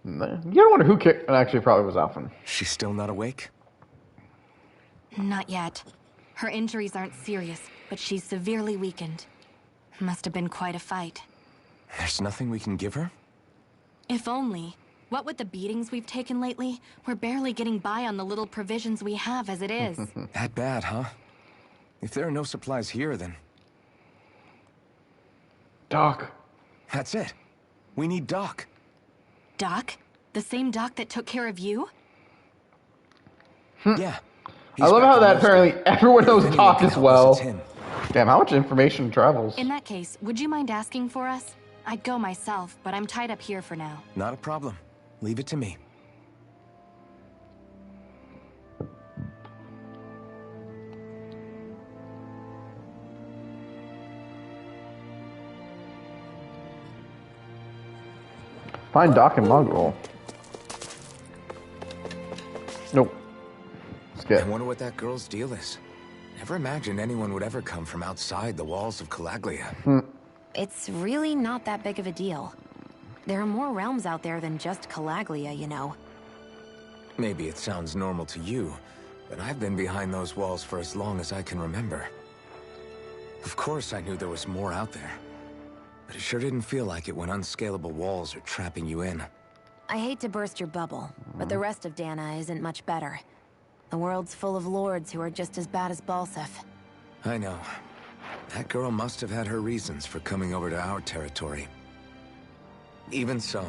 You gotta wonder who kicked. Actually, it probably was Alphen. She's still not awake? Not yet. Her injuries aren't serious, but she's severely weakened. Must have been quite a fight. There's nothing we can give her? If only. What with the beatings we've taken lately, we're barely getting by on the little provisions we have as it is. That bad, huh? If there are no supplies here, then... Doc. That's it. We need Doc. Doc? The same Doc that took care of you? Yeah. I love how that apparently everyone knows Doc as well. Damn, how much information travels? In that case, would you mind asking for us? I'd go myself, but I'm tied up here for now. Not a problem. Leave it to me. Find Doc and Muggle. Nope. Skip. I wonder what that girl's deal is. Never imagined anyone would ever come from outside the walls of Calaglia. It's really not that big of a deal. There are more realms out there than just Calaglia, you know. Maybe it sounds normal to you, but I've been behind those walls for as long as I can remember. Of course I knew there was more out there, but it sure didn't feel like it when unscalable walls are trapping you in. I hate to burst your bubble, but the rest of Dahna isn't much better. The world's full of lords who are just as bad as Balseph. I know. That girl must have had her reasons for coming over to our territory. Even so,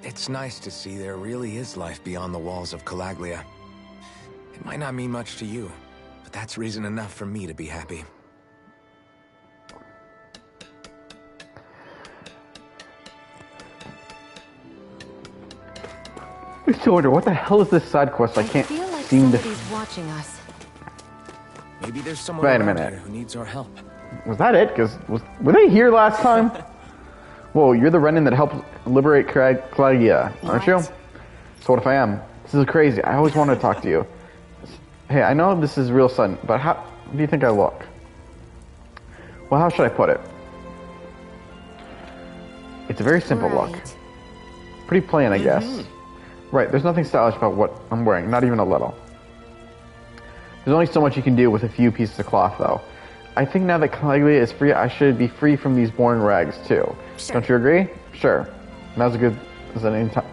it's nice to see there really is life beyond the walls of Calaglia. It might not mean much to you, but that's reason enough for me to be happy. I still wonder, what the hell is this side quest? I can't feel like seem to... somebody's watching us. Maybe there's someone Wait a around minute. here who needs our help. Was that it? Because were they here last time? Whoa, you're the Renin that helped liberate Calaglia, aren't you? What? So what if I am? This is crazy. I always wanted to talk to you. Hey, I know this is real sudden, but how do you think I look? Well, how should I put it? It's a very simple look. Pretty plain, I guess. Right, there's nothing stylish about what I'm wearing, not even a little. There's only so much you can do with a few pieces of cloth, though. I think now that Calaglia is free, I should be free from these boring rags, too. Sure. Don't you agree? Sure. Now's as good as any time.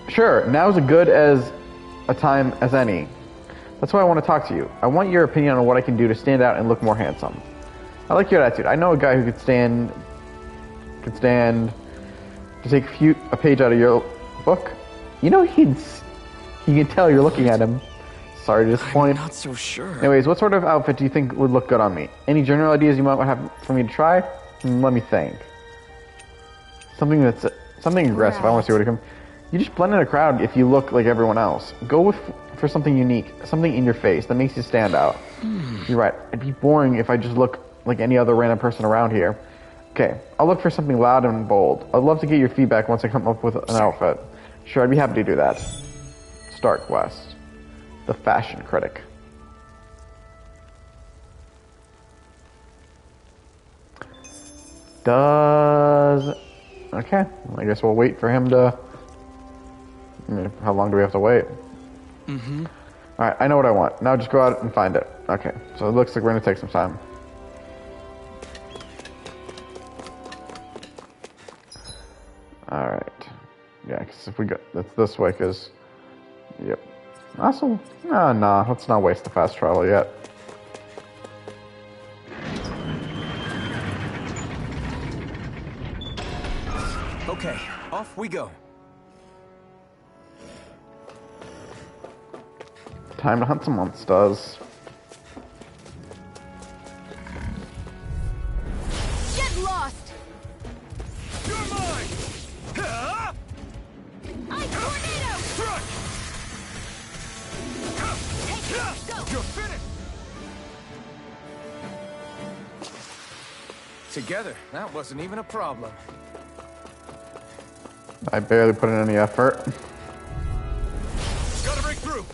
Sure, now's as good as a time as any. That's why I want to talk to you. I want your opinion on what I can do to stand out and look more handsome. I like your attitude. I know a guy who could stand to take a page out of your book. You know, he can tell you're looking at him. Sorry to disappoint. I'm not so sure. Anyways, what sort of outfit do you think would look good on me? Any general ideas you might have for me to try? Let me think. Something aggressive. I want to see what it comes. You just blend in a crowd if you look like everyone else. Go for something unique, something in your face that makes you stand out. You're right. It'd be boring if I just look like any other random person around here. Okay, I'll look for something loud and bold. I'd love to get your feedback once I come up with an outfit. Sure, I'd be happy to do that. Stark West, the fashion critic. Okay, I guess we'll wait for him to... I mean, how long do we have to wait? Alright, I know what I want. Now just go out and find it. Okay, so it looks like we're going to take some time. Alright. Yeah, because if we go... That's this way, because... Yep. Also... Nah, let's not waste the fast travel yet. Okay, off we go. Time to hunt some monsters. Get lost! You're mine! Huh? I tornado! Take it! Go! You're finished! Together, that wasn't even a problem. I barely put in any effort. Gotta break through!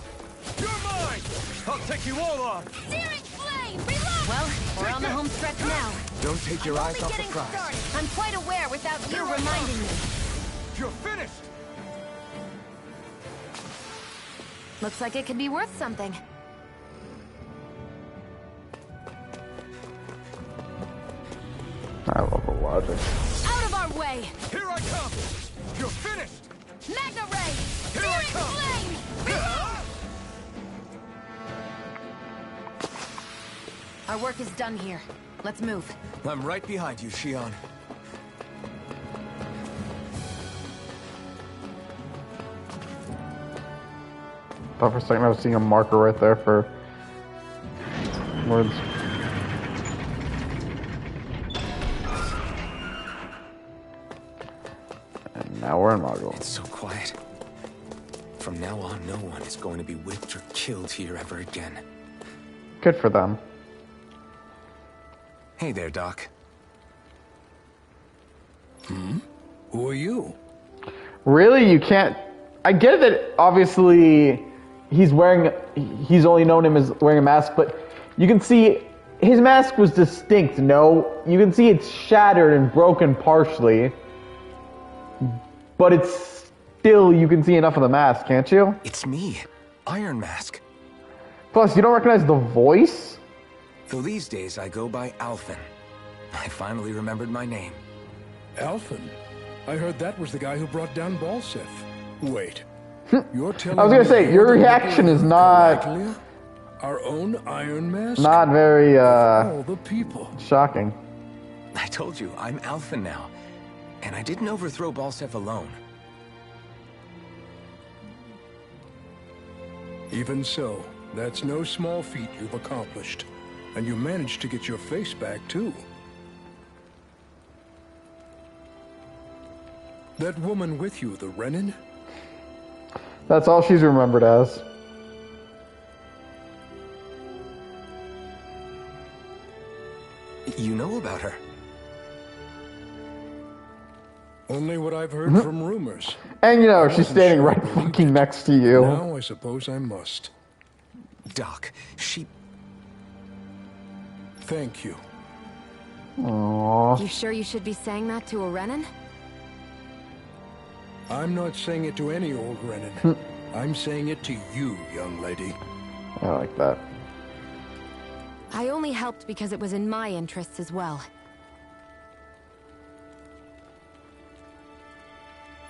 You're mine! I'll take you all on! Searing flame! Reload! Well, we're on the home stretch now. Don't take your eyes Only off the getting prize. started. I'm quite aware without you reminding me. You're finished! Looks like it could be worth something. I love the logic. Out of our way! Here I come! You're finished! Magna Ray! Here I Searing come! flame! Reload! Our work is done here. Let's move. I'm right behind you, Shion. thought for a second I was seeing a marker right there for words. And now we're in Mogul. It's so quiet. From now on, no one is going to be whipped or killed here ever again. Good for them. Hey there, Doc. Who are you? Really? You can't... I get that obviously he's only known him as wearing a mask, but you can see his mask was distinct, no? You can see it's shattered and broken partially, but it's still, you can see enough of the mask, can't you? It's me, Iron Mask. Plus, you don't recognize the voice? Though these days I go by Alphen. I finally remembered my name. Alphen? I heard that was the guy who brought down Balsef. Wait. You're telling I was gonna say, me your you're the reaction leader is of not... Galaclia? Our own Iron Mask? Not very, All the people. shocking. I told you, I'm Alphen now. And I didn't overthrow Balsef alone. Even so, that's no small feat you've accomplished. And you managed to get your face back, too. That woman with you, the Renin? That's all she's remembered as. You know about her? Only what I've heard from rumors. And you know, she's wasn't standing sure I right believed fucking it. next to you. Now I suppose I must. Doc, she... Thank you. Aww. You sure you should be saying that to a Renin? I'm not saying it to any old Renin. I'm saying it to you, young lady. I like that. I only helped because it was in my interests as well.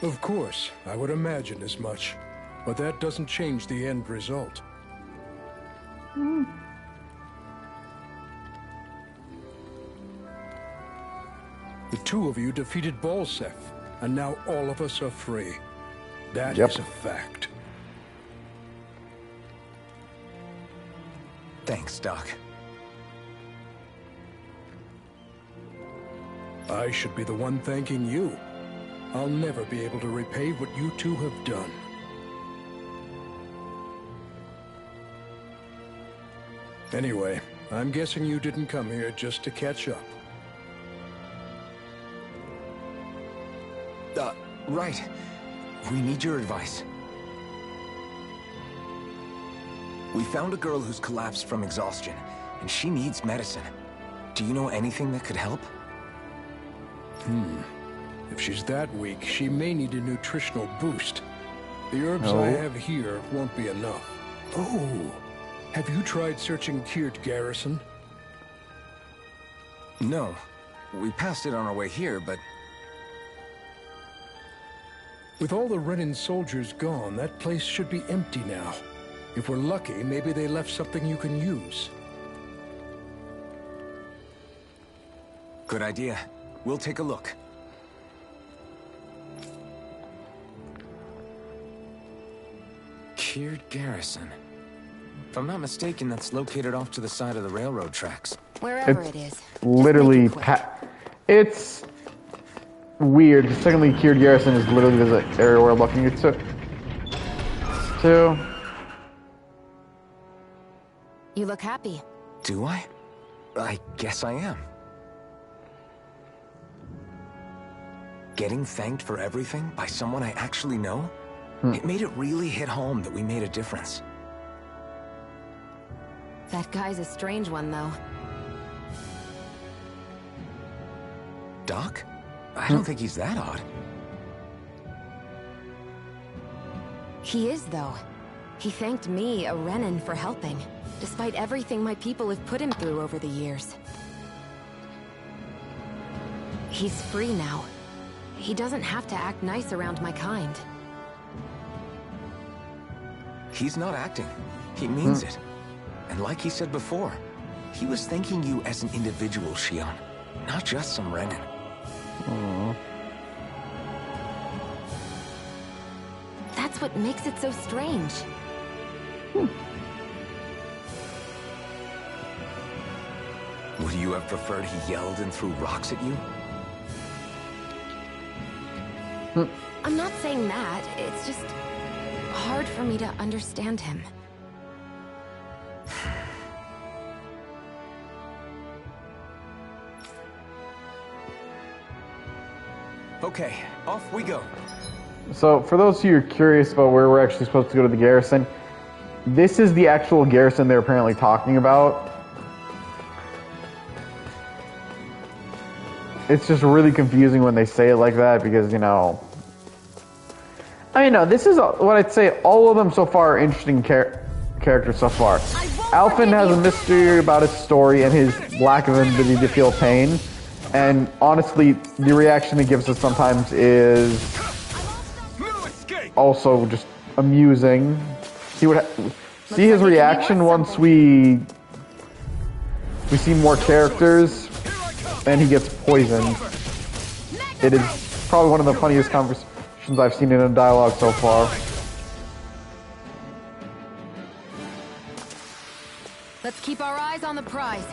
Of course, I would imagine as much. But that doesn't change the end result. The two of you defeated Balsef, and now all of us are free. That is a fact. Thanks, Doc. I should be the one thanking you. I'll never be able to repay what you two have done. Anyway, I'm guessing you didn't come here just to catch up. Right. We need your advice. We found a girl who's collapsed from exhaustion, and she needs medicine. Do you know anything that could help? If she's that weak, she may need a nutritional boost. The herbs I have here won't be enough. Oh, have you tried searching Kirt Garrison? No. We passed it on our way here, but... With all the Renin soldiers gone, that place should be empty now. If we're lucky, maybe they left something you can use. Good idea. We'll take a look. Kirt Garrison. If I'm not mistaken, that's located off to the side of the railroad tracks. Wherever It's it is. literally Just make it quick. it's weird. Secondly, Kirt Garrison is literally the area we're looking at. So, You look happy. Do I? I guess I am. Getting thanked for everything by someone I actually know? It made it really hit home that we made a difference. That guy's a strange one, though. Doc? I don't think he's that odd. He is, though. He thanked me, a Renin, for helping, despite everything my people have put him through over the years. He's free now. He doesn't have to act nice around my kind. He's not acting. He means it. And like he said before, he was thanking you as an individual, Shion, not just some Renin. That's what makes it so strange. Would you have preferred he yelled and threw rocks at you? I'm not saying that. It's just hard for me to understand him. Okay, off we go. So, for those of you who are curious about where we're actually supposed to go to the garrison, this is the actual garrison they're apparently talking about. It's just really confusing when they say it like that because, you know... I know, this is what I'd say all of them so far are interesting characters so far. Alphen has a mystery about his story and his lack of ability to feel pain. And honestly, the reaction he gives us sometimes is also just amusing. See his reaction once we see more characters and he gets poisoned. It is probably one of the funniest conversations I've seen in a dialogue so far. Let's keep our eyes on the prize.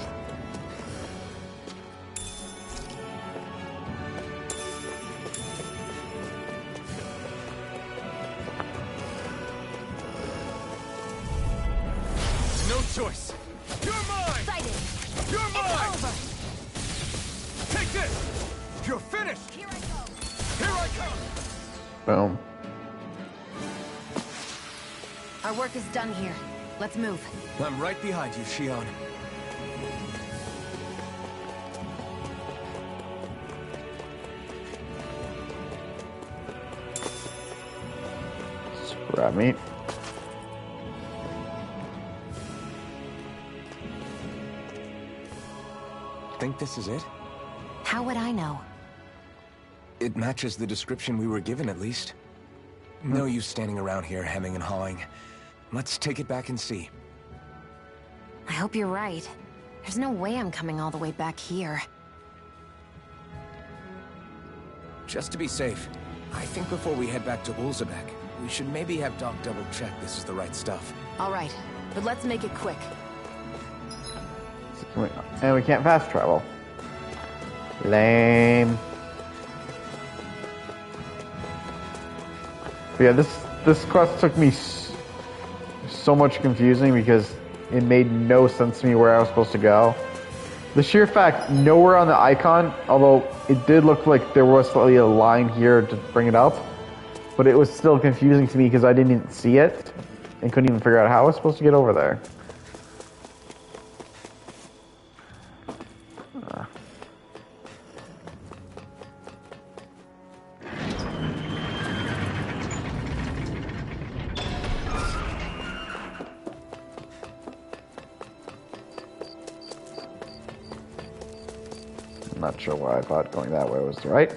No choice. You're mine! Excited. You're mine! Over. Take this! You're finished! Here I go. Here I come! Boom. Our work is done here. Let's move. I'm right behind you, Shion. Grab meat. Think this is it? How would I know? It matches the description we were given, at least. No use standing around here hemming and hawing. Let's take it back and see. I hope you're right. There's no way I'm coming all the way back here. Just to be safe, I think before we head back to Ulzebek, we should maybe have Doc double-check this is the right stuff. All right, but let's make it quick. And we can't fast travel. Lame. But yeah, this quest took me so much confusing because it made no sense to me where I was supposed to go. The sheer fact, nowhere on the icon, although it did look like there was slightly a line here to bring it up, but it was still confusing to me because I didn't even see it and couldn't even figure out how I was supposed to get over there. I'm not sure why I thought going that way was right.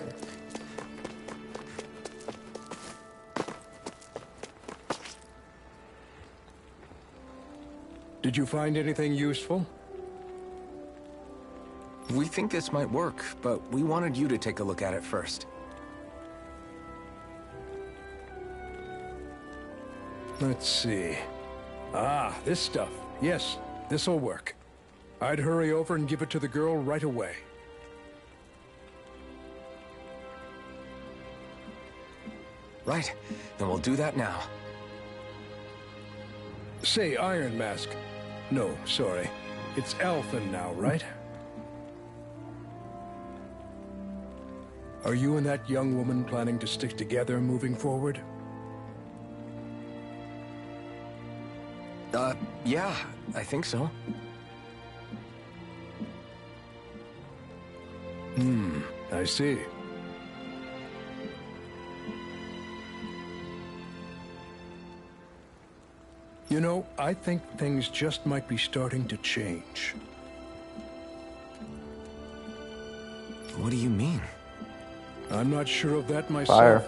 Did you find anything useful? We think this might work, but we wanted you to take a look at it first. Let's see. Ah, this stuff. Yes, this'll work. I'd hurry over and give it to the girl right away. Right, then we'll do that now. Say, Iron Mask. No, sorry. It's Alphen now, right? Are you and that young woman planning to stick together moving forward? Yeah, I think so. I see. You know, I think things just might be starting to change. What do you mean? I'm not sure of that myself. Fire.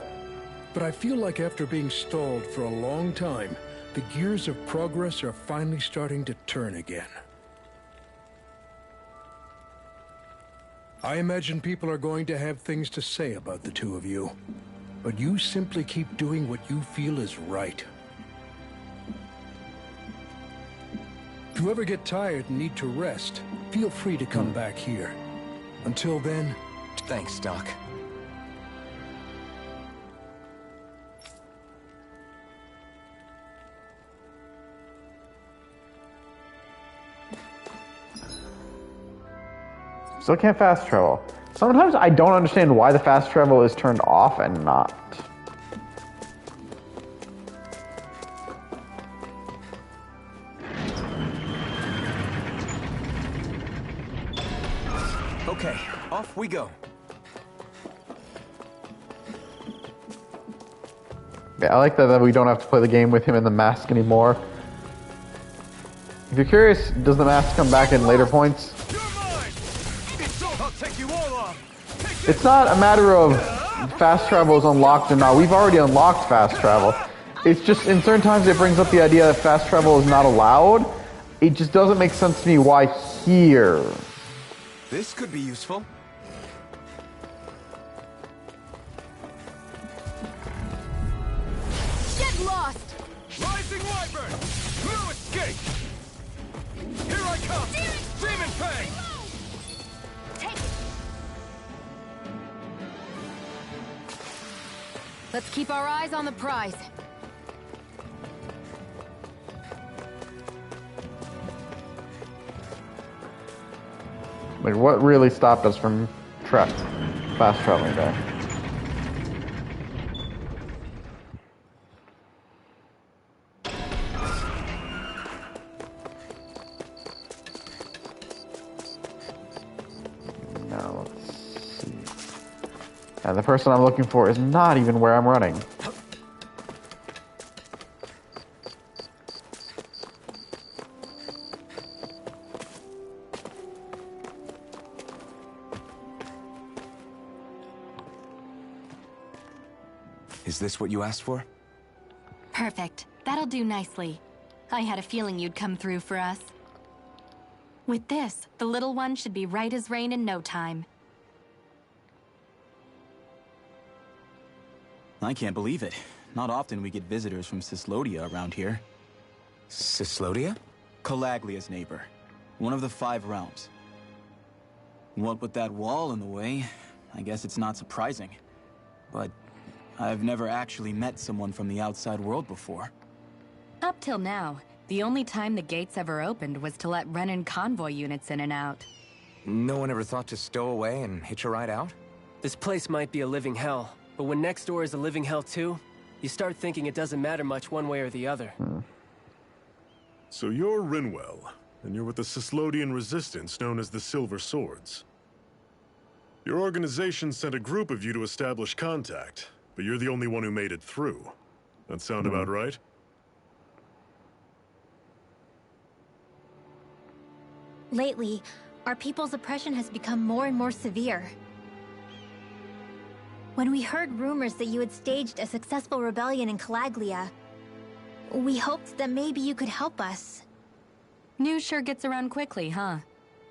But I feel like after being stalled for a long time, the gears of progress are finally starting to turn again. I imagine people are going to have things to say about the two of you. But you simply keep doing what you feel is right. If you ever get tired and need to rest, feel free to come back here. Until then... Thanks, Doc. Still can't fast travel. Sometimes I don't understand why the fast travel is turned off and not. Okay, off we go. Yeah, I like that we don't have to play the game with him in the mask anymore. If you're curious, does the mask come back in later points? It's not a matter of fast travel is unlocked or not. We've already unlocked fast travel. It's just in certain times it brings up the idea that fast travel is not allowed. It just doesn't make sense to me why here. This could be useful. Get lost! Rising Wyvern! No escape! Here I come! Demon Fang! Take it! Let's keep our eyes on the prize. Like, what really stopped us from fast traveling there? Now, let's see. And the person I'm looking for is not even where I'm running. Is this what you asked for? Perfect. That'll do nicely. I had a feeling you'd come through for us. With this, the little one should be right as rain in no time. I can't believe it. Not often we get visitors from Cyslodia around here. Cyslodia? Calaglia's neighbor. One of the 5 realms. What with that wall in the way, I guess it's not surprising. But I've never actually met someone from the outside world before. Up till now, the only time the gates ever opened was to let Renan convoy units in and out. No one ever thought to stow away and hitch a ride out? This place might be a living hell, but when next door is a living hell too, you start thinking it doesn't matter much one way or the other. So you're Rinwell, and you're with the Cyslodian resistance known as the Silver Swords. Your organization sent a group of you to establish contact, but you're the only one who made it through. That sound about right? Lately, our people's oppression has become more and more severe. When we heard rumors that you had staged a successful rebellion in Calaglia, we hoped that maybe you could help us. News sure gets around quickly, huh?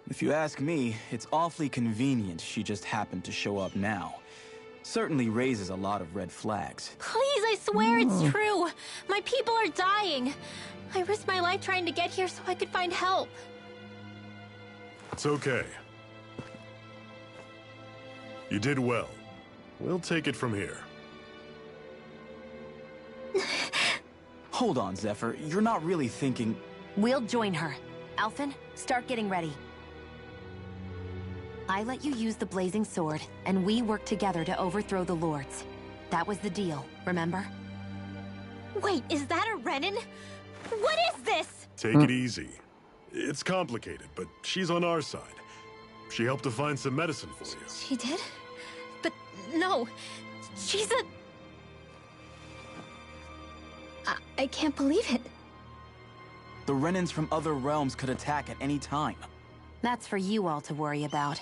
If you ask me, it's awfully convenient she just happened to show up now. Certainly raises a lot of red flags. Please, I swear it's true. My people are dying. I risked my life trying to get here so I could find help. It's okay. You did well. We'll take it from here. Hold on, Zephyr. You're not really thinking... We'll join her. Alphen, start getting ready. I let you use the blazing sword, and we worked together to overthrow the lords. That was the deal, remember? Wait, is that a Renan? What is this? Take it easy. It's complicated, but she's on our side. She helped to find some medicine for you. She did? But no, she's a... I can't believe it. The Renans from other realms could attack at any time. That's for you all to worry about.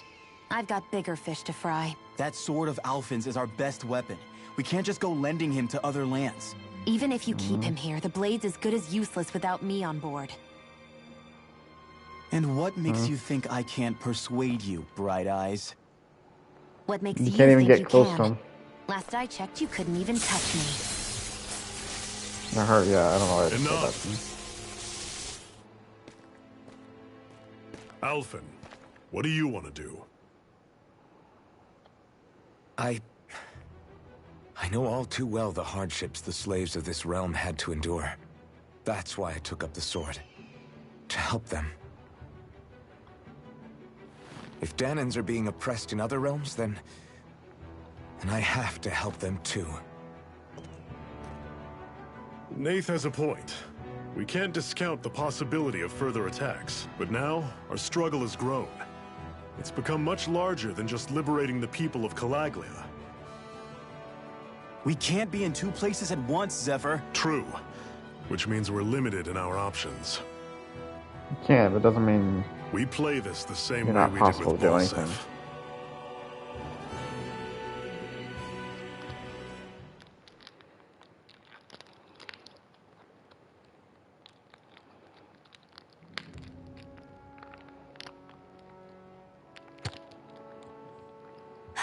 I've got bigger fish to fry. That sword of Alphen's is our best weapon. We can't just go lending him to other lands. Even if you keep him here, the blade's as good as useless without me on board. And what makes you think I can't persuade you, Bright Eyes? What makes You you can't even think get close to can? him. Last I checked, you couldn't even touch me. I heard, yeah, I don't know why I said Enough. Alphen, what do you want to do? I know all too well the hardships the slaves of this realm had to endure. That's why I took up the sword. To help them. If Dahns are being oppressed in other realms, then I have to help them too. Nath has a point. We can't discount the possibility of further attacks, but now our struggle has grown. It's become much larger than just liberating the people of Calaglia. We can't be in two places at once, Zephyr. True, which means we're limited in our options. You can, but doesn't mean we play this the same you're way not we did possible with to do anything. Balsef.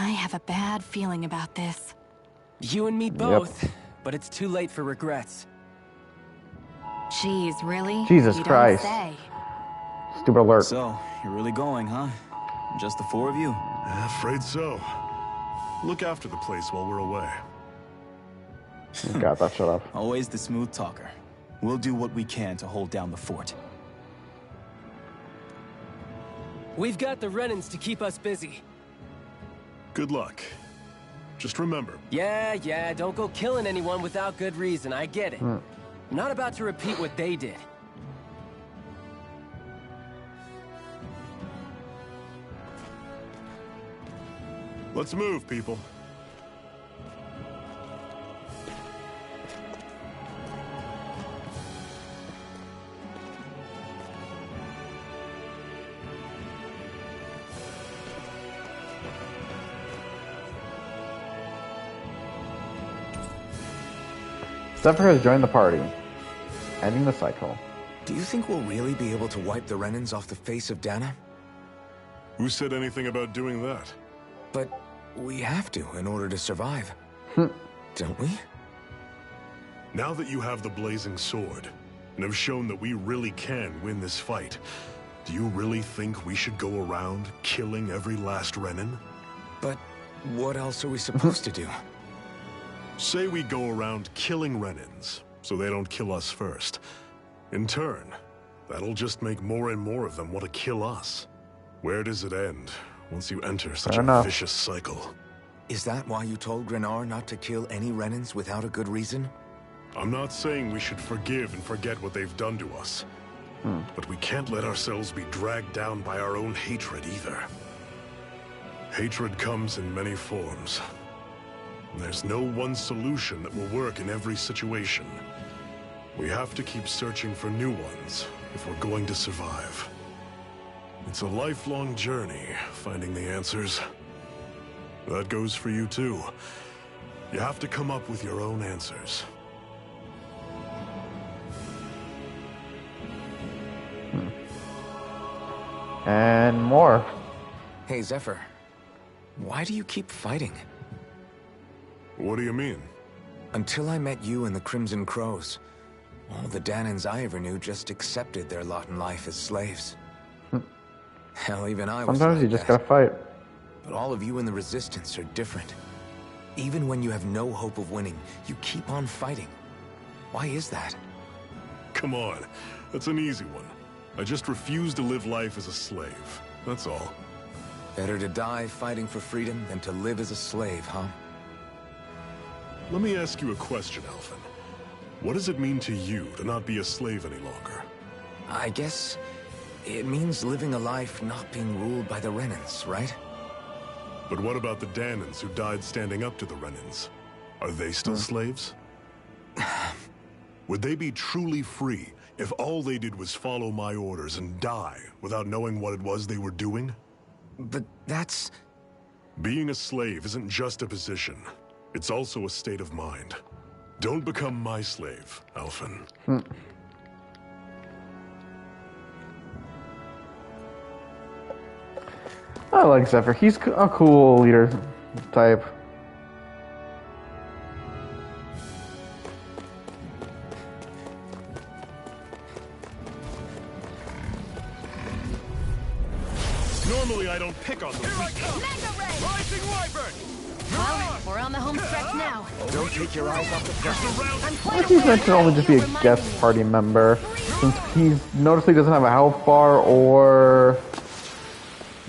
I have a bad feeling about this. You and me both, but it's too late for regrets. Jeez, really? Jesus You don't Christ. say. Stupid alert. So, you're really going, huh? Just the four of you? Afraid so. Look after the place while we're away. God, that shut up. Always the smooth talker. We'll do what we can to hold down the fort. We've got the Renans to keep us busy. Good luck. Just remember. Yeah, don't go killing anyone without good reason, I get it. I'm not about to repeat what they did. Let's move, people. Zephyr has joined the party, ending the cycle. Do you think we'll really be able to wipe the Renans off the face of Dahna? Who said anything about doing that? But we have to in order to survive. Don't we? Now that you have the blazing sword, and have shown that we really can win this fight, do you really think we should go around killing every last Renan? But what else are we supposed to do? Say we go around killing Renans, so they don't kill us first. In turn, that'll just make more and more of them want to kill us. Where does it end, once you enter such a vicious cycle? Is that why you told Grenar not to kill any Renans without a good reason? I'm not saying we should forgive and forget what they've done to us. But we can't let ourselves be dragged down by our own hatred either. Hatred comes in many forms. There's no one solution that will work in every situation. We have to keep searching for new ones if we're going to survive. It's a lifelong journey, finding the answers. That goes for you too. You have to come up with your own answers. And more. Hey, Zephyr. Why do you keep fighting? What do you mean? Until I met you and the Crimson Crows, all the Dahnans I ever knew just accepted their lot in life as slaves. Hell, even I was Sometimes like you just that. gotta fight. But all of you in the Resistance are different. Even when you have no hope of winning, you keep on fighting. Why is that? Come on, that's an easy one. I just refuse to live life as a slave, that's all. Better to die fighting for freedom than to live as a slave, huh? Let me ask you a question, Alphen. What does it mean to you to not be a slave any longer? I guess it means living a life not being ruled by the Renans, right? But what about the Dahnans who died standing up to the Renans? Are they still slaves? Would they be truly free if all they did was follow my orders and die without knowing what it was they were doing? But that's... Being a slave isn't just a position. It's also a state of mind. Don't become my slave, Alphen. I like Zephyr. He's a cool leader type. I don't pick on the Here I weak. come! Rising Wyvern! Well, we're on the home stretch now. Don't take your eyes off the prize. I'm I quite think he's aware meant to only just be a reminding guest me. party member, since he's noticed he doesn't have a health bar or.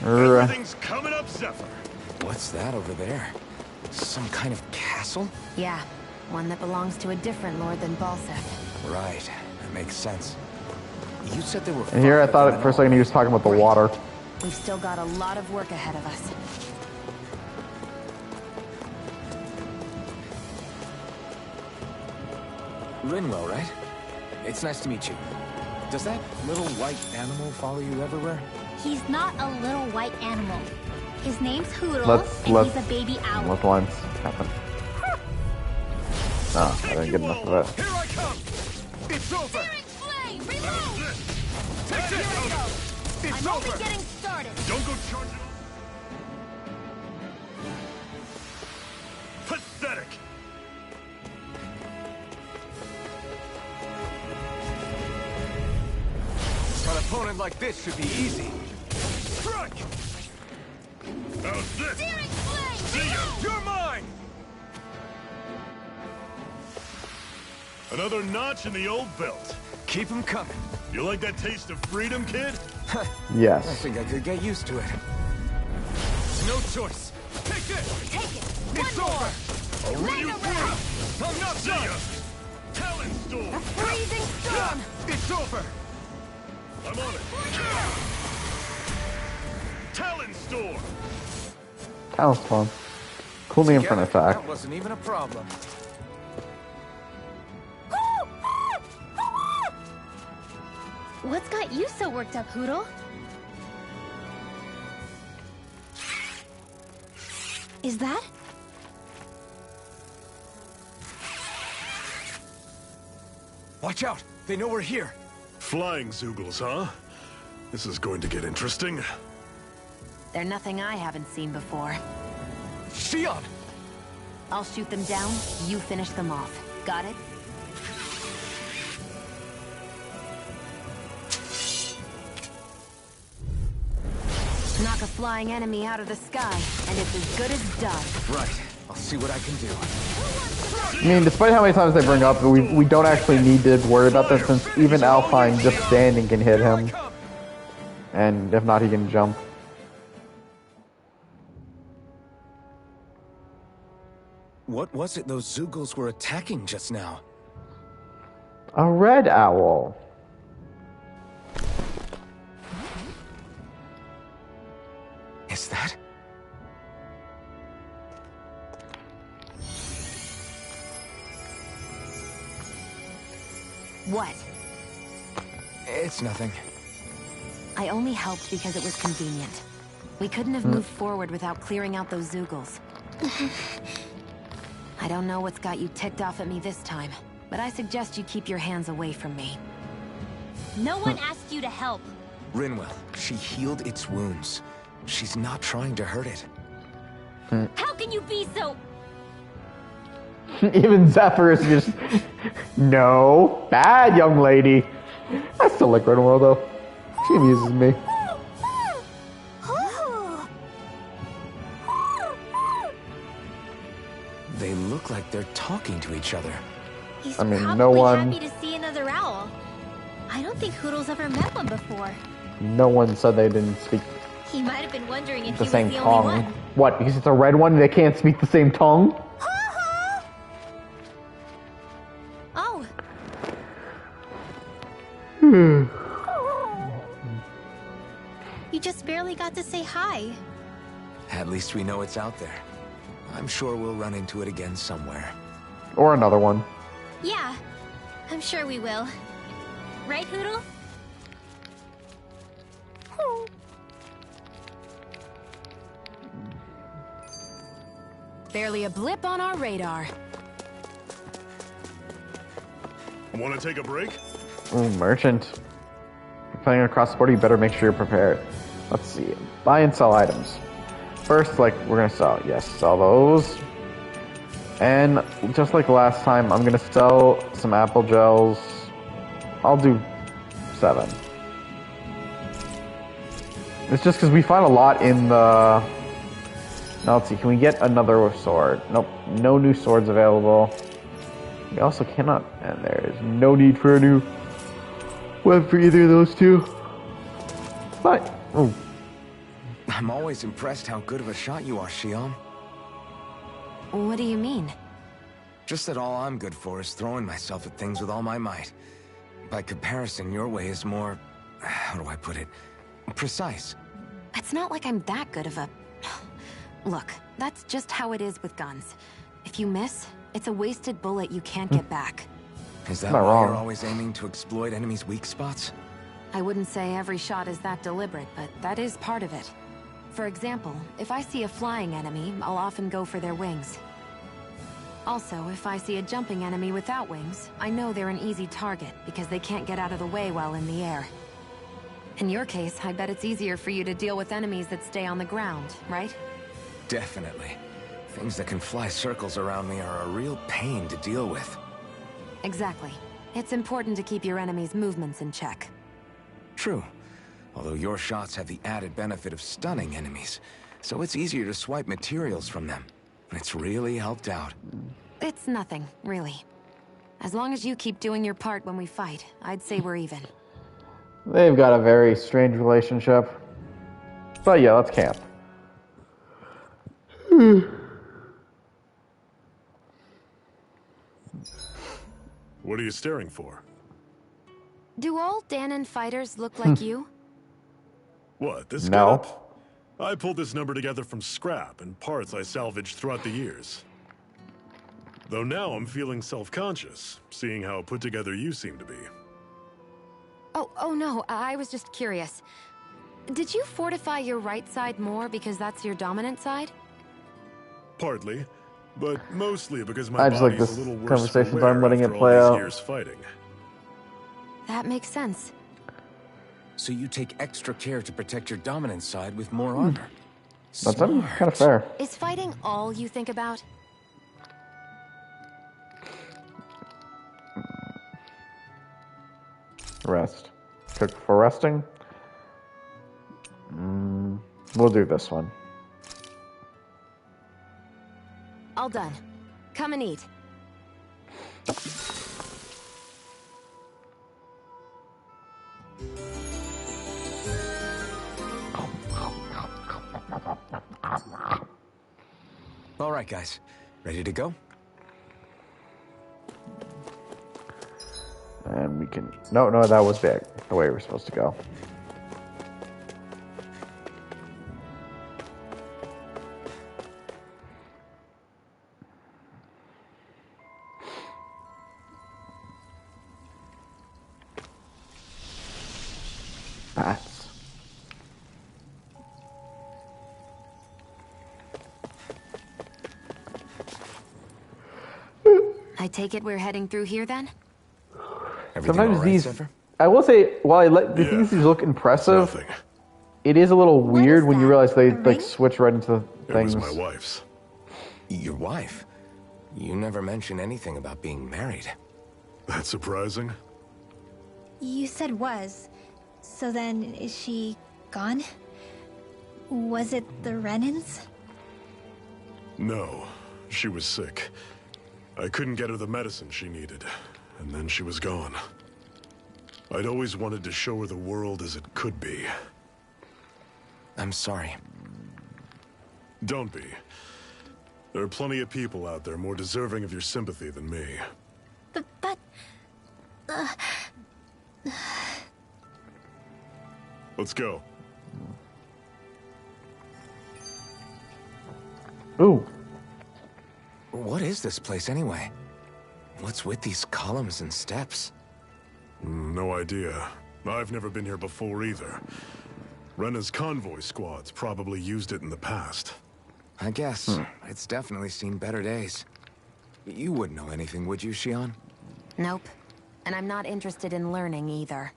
Everything's coming up, Zephyr. What's that over there? Some kind of castle? Yeah, one that belongs to a different lord than Balseth. Right, that makes sense. You said there were And here I five thought of them for a second he was talking about the water. We've still got a lot of work ahead of us. Rinwell, right? It's nice to meet you. Does that little white animal follow you everywhere? He's not a little white animal. His name's Hoodle, Let's- and let's- he's a baby owl. What lines happen? No, I didn't get enough of that. Here I come! It's over! Flame, reload! Take this! It's I'm only over! getting started. Don't go charging. Pathetic. An opponent like this should be easy. Strike. How's this? Flame, You're mine! Another notch in the old belt. Keep them coming. You like that taste of freedom, kid? I Yes. think I could get used to it. No choice. Take this! Take it. It's One over! more. You I'm not see done! ya. Talon storm. Freezing storm. It's over! I'm on it. Talon storm. Talon's fun. Cool name for an Together, attack. that wasn't even a problem. What's got you so worked up, Hoodle? Is that? Watch out! They know we're here! Flying Zoogles, huh? This is going to get interesting. They're nothing I haven't seen before. Shion! I'll shoot them down, you finish them off. Got it? Knock a flying enemy out of the sky, and it's as good as done. Right, I'll see what I can do. I mean, despite how many times they bring up, we don't actually need to worry about this, since even Alpine just standing can hit Here I him. come! And if not, he can jump. What was it those Zoogles were attacking just now? A red owl. Is that? What? It's nothing. I only helped because it was convenient. We couldn't have moved forward without clearing out those Zoogles. I don't know what's got you ticked off at me this time, but I suggest you keep your hands away from me. No one asked you to help. Rinwell, she healed its wounds. She's not trying to hurt it. How can you be so... Even Zephyr is just... No. Bad young lady. I still like Rinwell, though. She amuses me. They look like they're talking to each other. He's I mean, probably no one- happy to see another owl. I don't think Hoodle's ever met one before. No one said they didn't speak He might have been wondering if the he same was the only tongue. one. What, because it's a red one they can't speak the same tongue? Oh. You just barely got to say hi. At least we know it's out there. I'm sure we'll run into it again somewhere. Or another one. Yeah, I'm sure we will. Right, Hoodle? Barely a blip on our radar. Want to take a break? Ooh, merchant. If you're playing across the border, you better make sure you're prepared. Let's see. Buy and sell items. First, like, we're gonna sell. Yes, sell those. And just like last time, I'm gonna sell some apple gels. I'll do 7. It's just because we find a lot in the... Now, let's see. Can we get another sword? Nope. No new swords available. We also cannot... And there is no need for a new weapon for either of those two. But... Oh. I'm always impressed how good of a shot you are, Xion. What do you mean? Just that all I'm good for is throwing myself at things with all my might. By comparison, your way is more... How do I put it? Precise. It's not like I'm that good of a... Look, that's just how it is with guns. If you miss, it's a wasted bullet you can't get back. Is that Not why wrong. you're always aiming to exploit enemies' weak spots? I wouldn't say every shot is that deliberate, but that is part of it. For example, if I see a flying enemy, I'll often go for their wings. Also, if I see a jumping enemy without wings, I know they're an easy target because they can't get out of the way while in the air. In your case, I bet it's easier for you to deal with enemies that stay on the ground, right? Definitely. Things that can fly circles around me are a real pain to deal with. Exactly. It's important to keep your enemy's movements in check. True. Although your shots have the added benefit of stunning enemies, so it's easier to swipe materials from them. It's really helped out. It's nothing, really. As long as you keep doing your part when we fight, I'd say we're even. They've got a very strange relationship. But yeah, let's camp. What are you staring for? Do all Dahnan fighters look like you? What, this No. getup? I pulled this number together from scrap and parts I salvaged throughout the years. Though now I'm feeling self-conscious, seeing how put together you seem to be. Oh no, I was just curious. Did you fortify your right side more because that's your dominant side? Partly, but mostly because my I just like body's this a little worse conversation, for but I'm wear letting after it all play these out. years fighting. That makes sense. So you take extra care to protect your dominant side with more armor. That's Smart. kind of fair. Is fighting all you think about? Rest. Cook for resting. We'll do this one. All done. Come and eat. All right, guys. Ready to go? And we can... No, that was big. The way we're supposed to go. Bats. I take it we're heading through here then? Everything Sometimes all right, these... Zephyr? I will say, while the Yeah. things these look impressive, Nothing. it is a little weird is when you that? realize they A like ring? switch right into It things. was my wife's. Your wife? You never mentioned anything about being married. That's surprising. You said was. So then, is she gone? Was it the Renans? No, she was sick. I couldn't get her the medicine she needed, and then she was gone. I'd always wanted to show her the world as it could be. I'm sorry. Don't be. There are plenty of people out there more deserving of your sympathy than me. But Let's go. Ooh. What is this place anyway? What's with these columns and steps? No idea. I've never been here before either. Rena's convoy squads probably used it in the past. I guess. It's definitely seen better days. You wouldn't know anything, would you, Xion? Nope. And I'm not interested in learning either.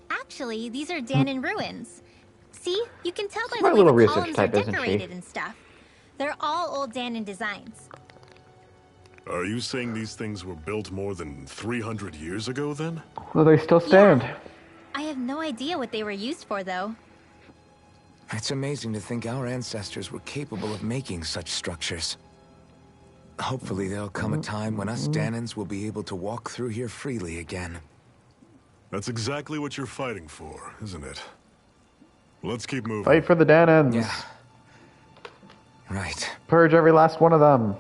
actually, these are Dahnan ruins. See? You can tell by My the way little the research columns type, are isn't she? decorated and stuff. They're all old Dahnan designs. Are you saying these things were built more than 300 years ago, then? Well, they still stand. I have no idea what they were used for, though. It's amazing to think our ancestors were capable of making such structures. Hopefully there'll come a time when us Dahns will be able to walk through here freely again. That's exactly what you're fighting for, isn't it? Let's keep moving. Fight for the Dahns. Yeah. Right. Purge every last one of them.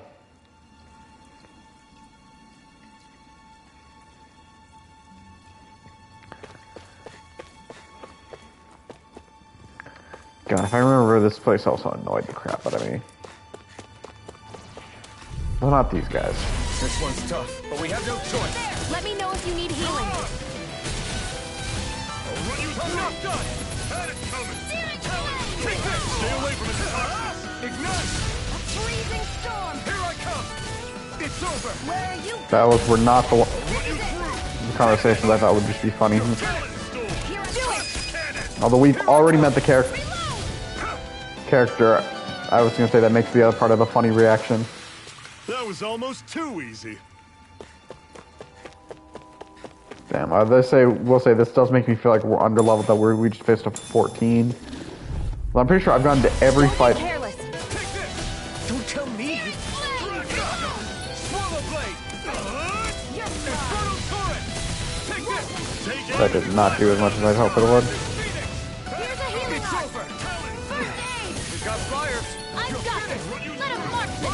God, if I remember this place also annoyed the crap out of me. Well, not these guys. This one's tough, but we have no choice. Let me know if you need healing. I'll run you through. I'm not done. Had it coming. Take this. Stay away from his toxins. Ignite. A freezing storm. Here I come. It's over. Where are you? That was were not the, Run you through. the conversations I thought would just be funny. Talent storm. Here, do it. Cannon. Although we've already met the character, I was gonna say that makes the other part of the funny reaction. That was almost too easy. Damn, we'll say this does make me feel like we're under leveled. That we just faced a 14. Well, I'm pretty sure I've gone to every Don't fight. get careless. Take this. Don't tell me. Swallow blade. Infernal torrent. Take this. Take it. That did not do as much as I hoped it would. Here's a healing It's heart. over. First aid. We got flyers. I've got this. Let him march the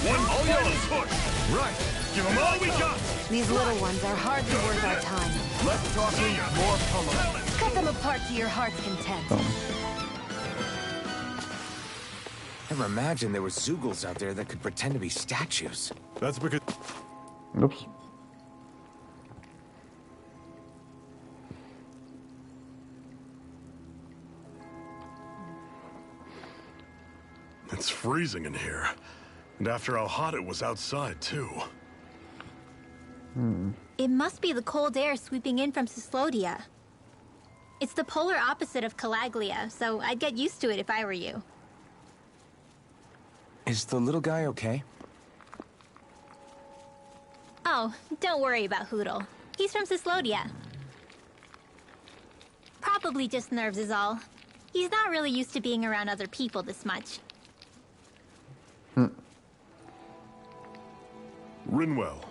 One final push. Right. Give them all we got. These little ones are hardly worth our time. Less talking, more pummeling. Cut them apart to your heart's content. Never imagined there were Zoogles out there that could pretend to be statues. That's because Oops. it's freezing in here. And after how hot it was outside, too. It must be the cold air sweeping in from Cyslodia. It's the polar opposite of Calaglia, so I'd get used to it if I were you. Is the little guy okay? Oh, don't worry about Hoodle. He's from Cyslodia. Probably just nerves is all. He's not really used to being around other people this much. Rinwell,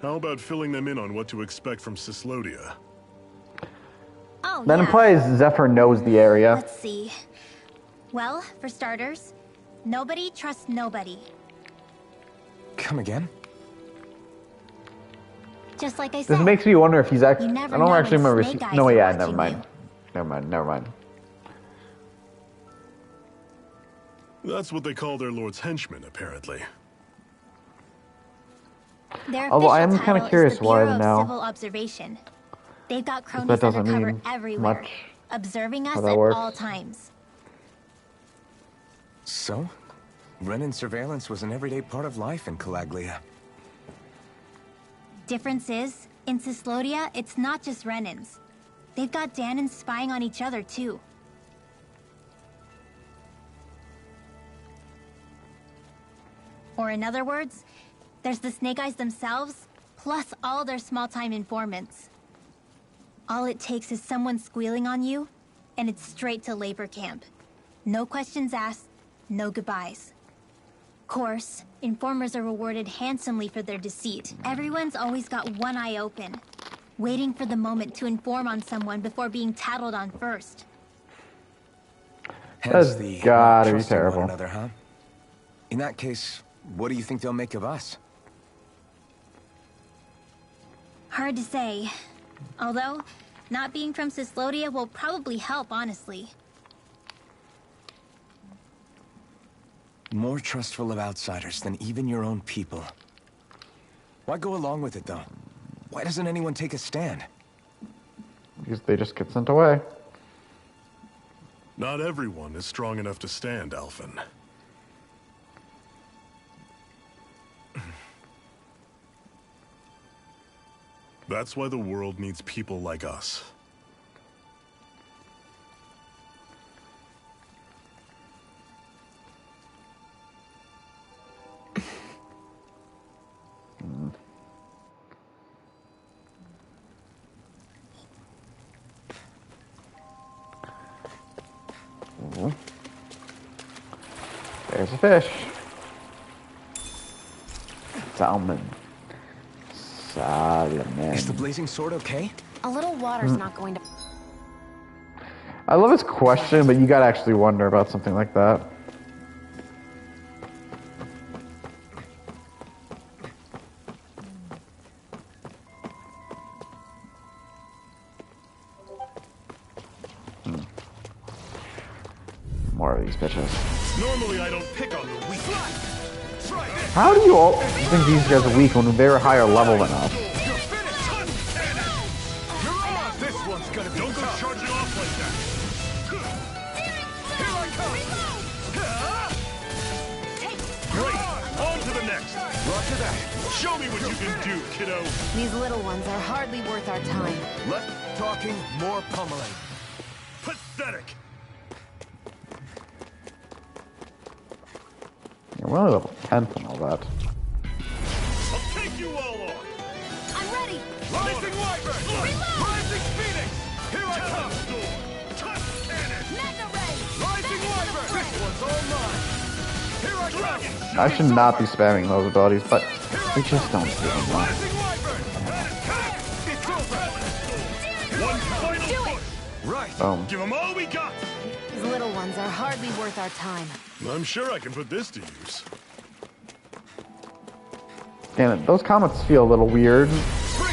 how about filling them in on what to expect from Cyslodia? Oh, That yeah. implies Zephyr knows the area. Let's see. Well, for starters, nobody trusts nobody. Come again? Just like I said. This makes me wonder if he's actually. You I never don't know actually when remember. Snake Eyes No, are yeah, watching never mind. you. Never mind. That's what they call their lord's henchmen, apparently. Their Although I official am kinda title curious is the why Bureau of now. Civil Observation. They've got cronies that doesn't undercover mean everywhere, much observing us how that at works. all times. So? Renin surveillance was an everyday part of life in Calaglia. Difference is, in Cyslodia, it's not just Renins. They've got Dahns spying on each other, too. Or in other words, there's the Snake Eyes themselves, plus all their small-time informants. All it takes is someone squealing on you, and it's straight to labor camp. No questions asked, no goodbyes. Course, informers are rewarded handsomely for their deceit. Everyone's always got one eye open, waiting for the moment to inform on someone before being tattled on first. Hence That's the gotta be trusting terrible. one another, huh? In that case, what do you think they'll make of us? Hard to say. Although, not being from Cyslodia will probably help, honestly. More trustful of outsiders than even your own people. Why go along with it, though? Why doesn't anyone take a stand? Because they just get sent away. Not everyone is strong enough to stand, Alphen. That's why the world needs people like us. There's a fish. Salmon. Salmon. Is the blazing sword okay? A little water's not going to... I love his question, but you gotta actually wonder about something like that. More of these bitches. Normally I don't pick on the weak. How do you all think these guys are weak when they're higher level than us? This one's gonna be Don't go tough. charging off like that. Here I come. Great. On to the next. Roger that. Show me what you can do, kiddo. These little ones are hardly worth our time. Less talking, more pummeling. Pathetic. You're only level 10 and all that. I'll take you all on. I'm ready! Rising Wyvern! Rising Phoenix! Here I come! Touch cannon. Mega Ray! Rising Wyvern! This one's all mine! Here I come! I should not be spamming those abilities, but we just don't do them well. Rising Wyvern! It's over! One final push. Right! Boom. Give them all we got. These little ones are hardly worth our time. I'm sure I can put this to use. Damn it, those comments feel a little weird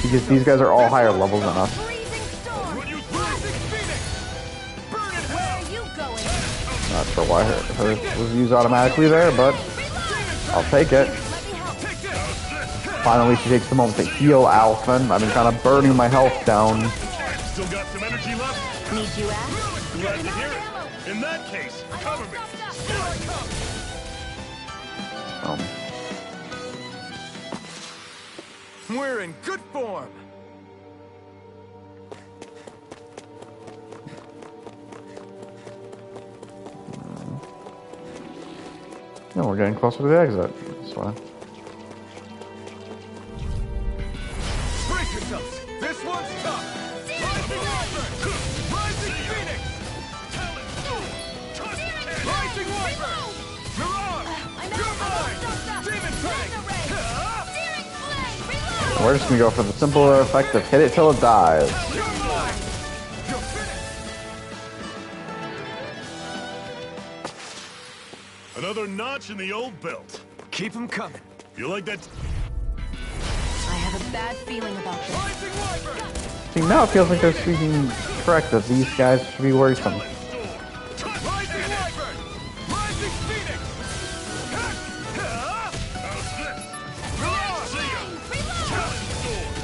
because these guys are all higher levels than us. Freezing storm! Run you through. Rising Phoenix! Burn it Where hell! are you going? Not sure why hers was used automatically there, but I'll take it. Let me help. Take this! Finally, she takes the moment to heal Alphen. I've been kind of burning my health down. Still got some energy left? Need you ask? Glad to hear it. In that case, cover me. Here I come! We're in good form! No, we're getting closer to the exit. That's fine. Brace yourselves! This one's tough! Rising Wyvern! Rising Phoenix! Rising Wyvern! Mirage! You're mine! Demon Fang! We're just gonna go for the simpler effect of hit it till it dies. You're mine! You're finished! Another notch in the old belt. Keep them coming! You like that? I have a bad feeling about this. Rising Wyvern! See, now it feels like they're speaking correct that these guys should be worrisome. Rising Wyvern! Rising Phoenix!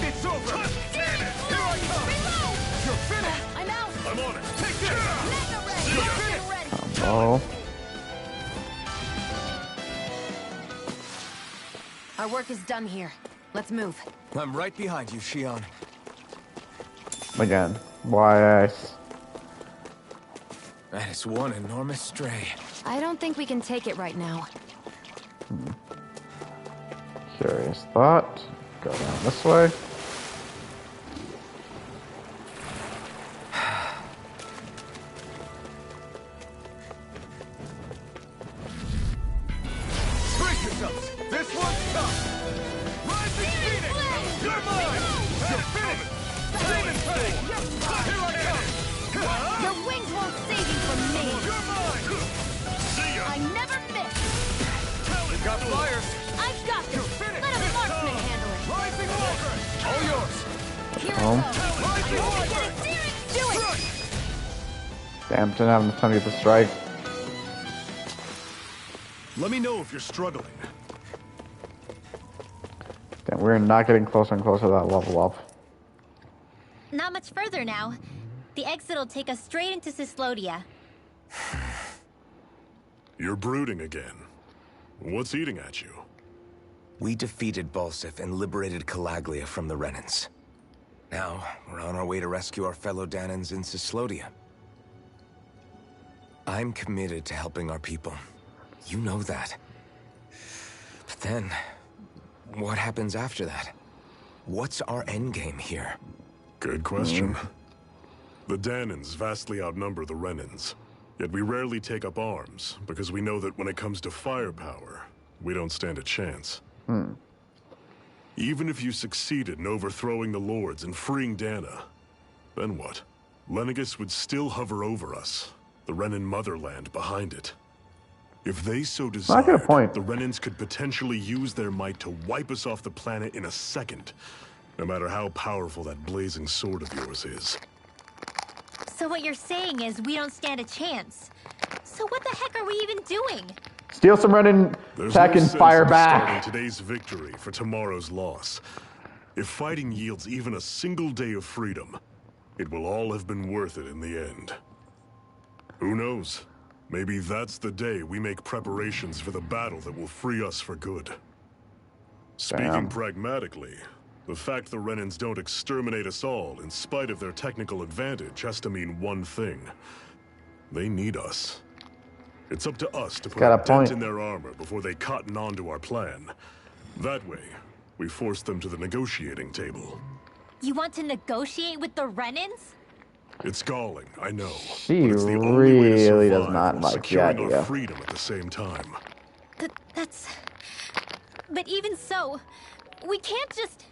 It's over! Here I come! You're finished! I'm out! I'm on it. Take this! Mega Ray! You're Get finished! ready! Oh, Our work is done here. Let's move. I'm right behind you, Shion. again. Why? That is one enormous stray. I don't think we can take it right now. Curious thought. Go down this way. Brace yourselves! This one's tough! Rising Phoenix! You're mine! You're finished! Demon Fang! Here I come! Your wings won't save you from me! You're mine! See ya. I never miss! Got flyers! I've got this! You're finished! Let a marksman handle it! Rising Wyvern! All yours! Here I Oh. come! Rising Get Wyvern! it! Do it! Damn, didn't have enough time to get the strike. Let me know if you're struggling. Damn, we're not getting closer and closer to that level up. Not much further now. The exit'll take us straight into Cyslodia. You're brooding again. What's eating at you? We defeated Balsif and liberated Calaglia from the Renans. Now, we're on our way to rescue our fellow Dahns in Cyslodia. I'm committed to helping our people. You know that. But then, what happens after that? What's our endgame here? Good question. The Dahns vastly outnumber the Renans. Yet we rarely take up arms, because we know that when it comes to firepower, we don't stand a chance. Even if you succeeded in overthrowing the Lords and freeing Dana, then what? Lenegis would still hover over us, the Renan motherland behind it. If they so desired, get a point. the Renans could potentially use their might to wipe us off the planet in a second, no matter how powerful that blazing sword of yours is. So what you're saying is we don't stand a chance. So what the heck are we even doing? Steal some Renan There's tech no and sense fire in back. starting today's victory for tomorrow's loss. If fighting yields even a single day of freedom, it will all have been worth it in the end. Who knows? Maybe that's the day we make preparations for the battle that will free us for good. Speaking pragmatically, the fact the Renans don't exterminate us all in spite of their technical advantage has to mean one thing. They need us. It's up to us to put a dent in their armor before they cotton on to our plan. That way, we force them to the negotiating table. You want to negotiate with the Renans? It's galling, I know. She but it's the only way to really does survive not while like the securing idea. our freedom at the same time. That's... But even so, we can't just...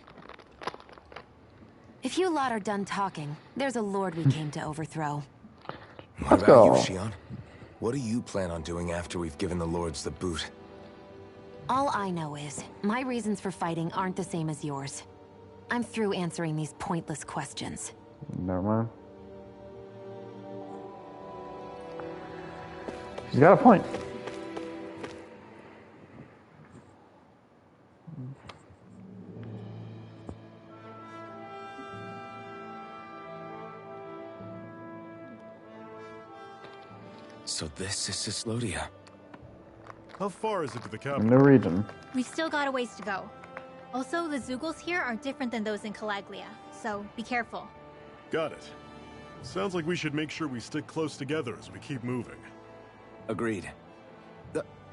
If you lot are done talking, there's a lord we came to overthrow. What about you, Shion? What do you plan on doing after we've given the lords the boot? All I know is, my reasons for fighting aren't the same as yours. I'm through answering these pointless questions. Never mind. She's got a point. So this is Cislodia. How far is it to the In capital? the region. We've still got a ways to go. Also, the Zeugles here are different than those in Calaglia, so be careful. Got it. Sounds like we should make sure we stick close together as we keep moving. Agreed.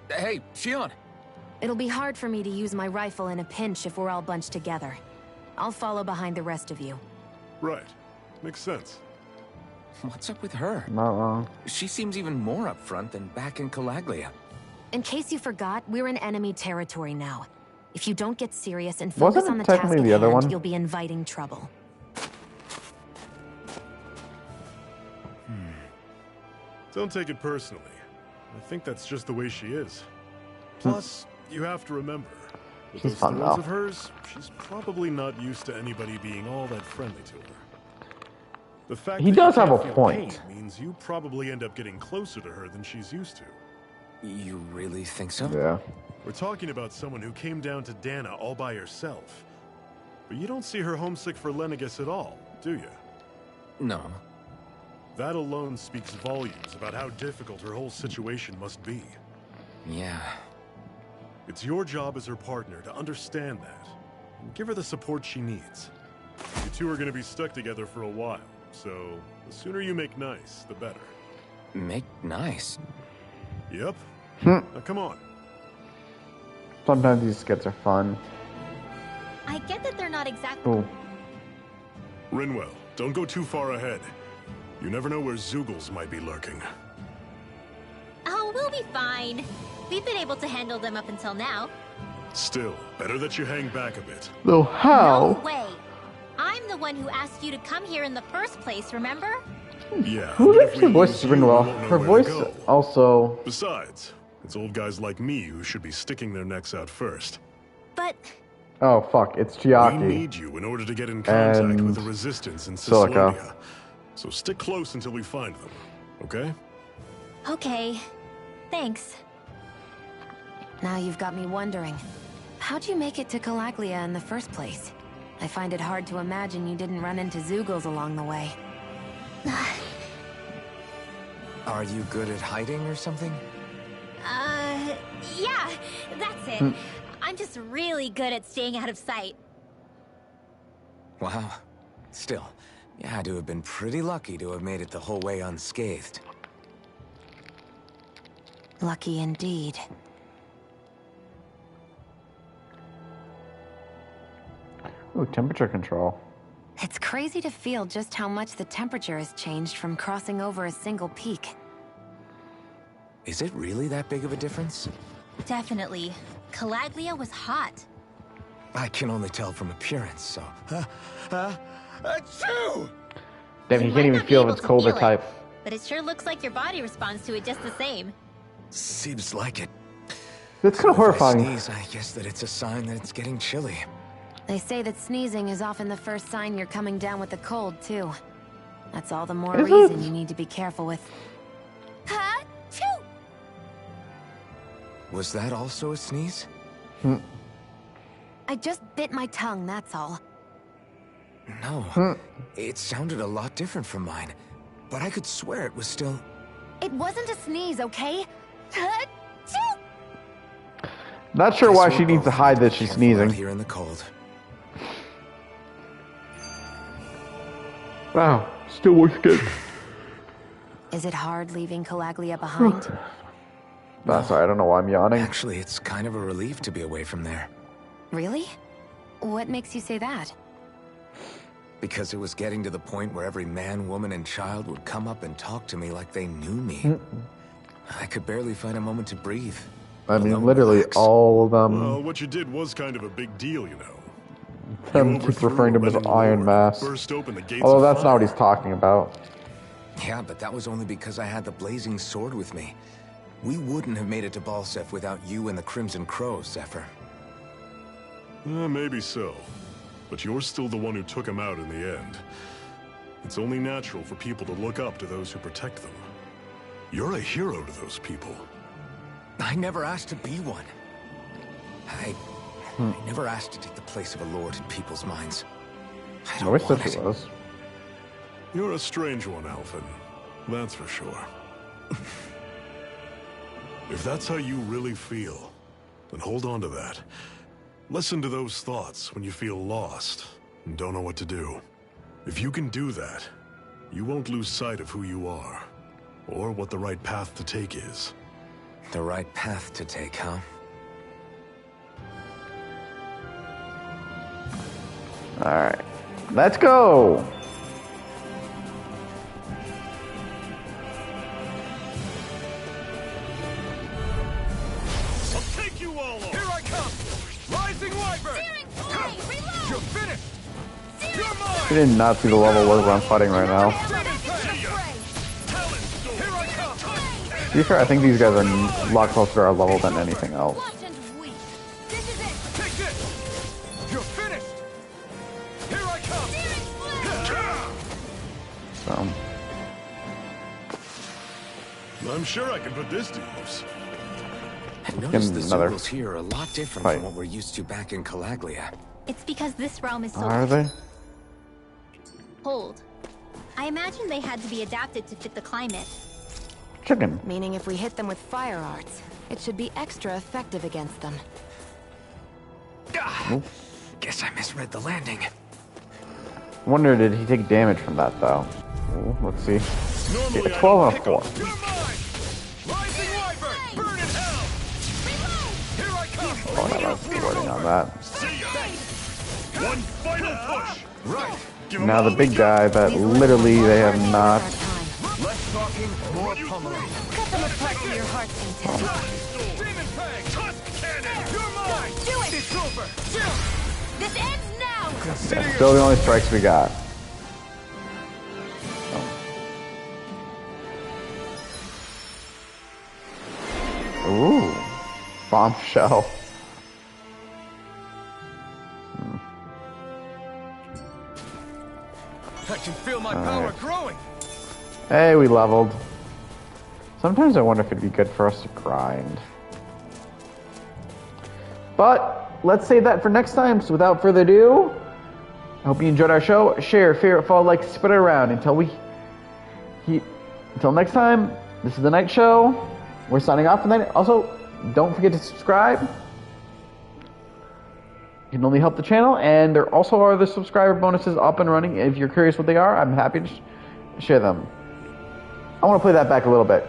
Hey, Shion! It'll be hard for me to use my rifle in a pinch if we're all bunched together. I'll follow behind the rest of you. Right. Makes sense. What's up with her? Not wrong. She seems even more upfront than back in Calaglia. In case you forgot, we're in enemy territory now. If you don't get serious and focus Wasn't on the it task technically at the other hand, one? you'll be inviting trouble. Don't take it personally. I think that's just the way she is. Plus, you have to remember, with She's those fun, throws though. of hers, she's probably not used to anybody being all that friendly to her. The fact He that does you have can't a feel point. pain means you probably end up getting closer to her than she's used to. You really think so? Yeah. We're talking about someone who came down to Dana all by herself. But you don't see her homesick for Lenegis at all, do you? No. That alone speaks volumes about how difficult her whole situation must be. Yeah. It's your job as her partner to understand that, and give her the support she needs. You two are going to be stuck together for a while, so the sooner you make nice, the better. Make nice. Yep. Now come on. Sometimes these skits are fun. I get that they're not exactly... Ooh. Rinwell, don't go too far ahead. You never know where Zeugles might be lurking. Oh, we'll be fine. We've been able to handle them up until now. Still, better that you hang back a bit. So how? No way. I'm the one who asked you to come here in the first place, remember? Yeah. Who but if actually we voices lose you, we Rinwell? won't know Her where to voice go. also. Besides, it's old guys like me who should be sticking their necks out first. But Oh fuck! It's We Chiaki. need you in order to get in contact And with the Resistance in Silica. Cislodia. So stick close until we find them, okay? okay. Thanks. Now you've got me wondering. How'd you make it to Calaglia in the first place? I find it hard to imagine you didn't run into Zeugles along the way. Are you good at hiding or something? Yeah, that's it. I'm just really good at staying out of sight. Wow. Still, you had to have been pretty lucky to have made it the whole way unscathed. Lucky indeed. Ooh, temperature control. It's crazy to feel just how much the temperature has changed from crossing over a single peak. Is it really that big of a difference? Definitely. Calaglia was hot. I can only tell from appearance, so... Achoo! Damn, he You can't might even not be feel if able it's to cold or feel it, type. But it sure looks like your body responds to it just the same. Seems like it. That's kind of If I horrifying. sneeze, I guess that it's a sign that it's getting chilly. They say that sneezing is often the first sign you're coming down with the cold, too. That's all the more Is reason it? you need to be careful with... Ha-choo! Was that also a sneeze? I just bit my tongue, that's all. No. It sounded a lot different from mine. But I could swear it was still... It wasn't a sneeze, okay? Ha-choo! Not sure Guess why we'll she needs to both hide need that be she's careful sneezing. out here in the cold. Wow, still looks good. Is it hard leaving Calaglia behind? Sorry, I don't know why I'm yawning. Actually, it's kind of a relief to be away from there. Really? What makes you say that? Because it was getting to the point where every man, woman, and child would come up and talk to me like they knew me. I could barely find a moment to breathe. I mean, Alone, literally relax. all of them. Well, what you did was kind of a big deal, you know. Them keep referring to him as Iron Mask. Burst open the gates Although of that's not what fire. he's talking about. Yeah, but that was only because I had the blazing sword with me. We wouldn't have made it to Balsef without you and the Crimson Crows, Zephyr. Maybe so. But you're still the one who took him out in the end. It's only natural for people to look up to those who protect them. You're a hero to those people. I never asked to be one. I never asked to take the place of a lord in people's minds. I I don't wish want that it. it was. You're a strange one, Alphen. That's for sure. If that's how you really feel, then hold on to that. Listen to those thoughts when you feel lost and don't know what to do. If you can do that, you won't lose sight of who you are, or what the right path to take is. The right path to take, huh? Alright. Let's go! I'll take you all on! Here I come! Rising Wyvern! You're finished! You're mine! We did not see the level where I'm fighting right now. Here I come! To be fair, I think these guys are a lot closer to our level than anything else. Take this! You're finished! Here I come! So, I'm sure I can put this to use. I noticed the another Zugals here are a lot different fight. from what we're used to back in Calaglia. It's because this realm is so are they? cold. I imagine they had to be adapted to fit the climate. Chicken. Meaning if we hit them with fire arts, it should be extra effective against them. Guess I misread the landing. Wonder, did he take damage from that, though? Ooh, let's see. Normally, Yeah, I 12 don't and a pick 4. up. You're mine! Rising Wyvern! Burn in hell! Here I come! Oh, no, that's wording on that. See ya! One final push! Right! Give 'em Now the all big we guy that literally they have not. Less talking, more pummeling. Cut them apart to your heart's content. Demon Fang! Tusk Cannon! You're mine! Do it! It's over! Jump! This ends now! Consider Still the only strikes we got. Ooh, bombshell. I can feel my power growing! Hey, we leveled. Sometimes I wonder if it'd be good for us to grind. But let's save that for next time. So without further ado, I hope you enjoyed our show. Share, favorite, follow, like, spread it around until until next time. This is the Night Show. We're signing off for the night. Also, don't forget to subscribe. You can only help the channel, and there also are the subscriber bonuses up and running. If you're curious what they are, I'm happy to share them. I want to play that back a little bit.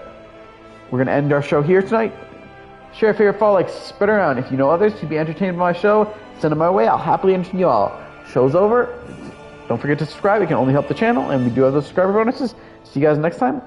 We're going to end our show here tonight. Share, favorite, follow, like, spread around. If you know others to be entertained by my show, send them my way. I'll happily entertain you all. Show's over. Don't forget to subscribe. It can only help the channel, and we do have those subscriber bonuses. See you guys next time.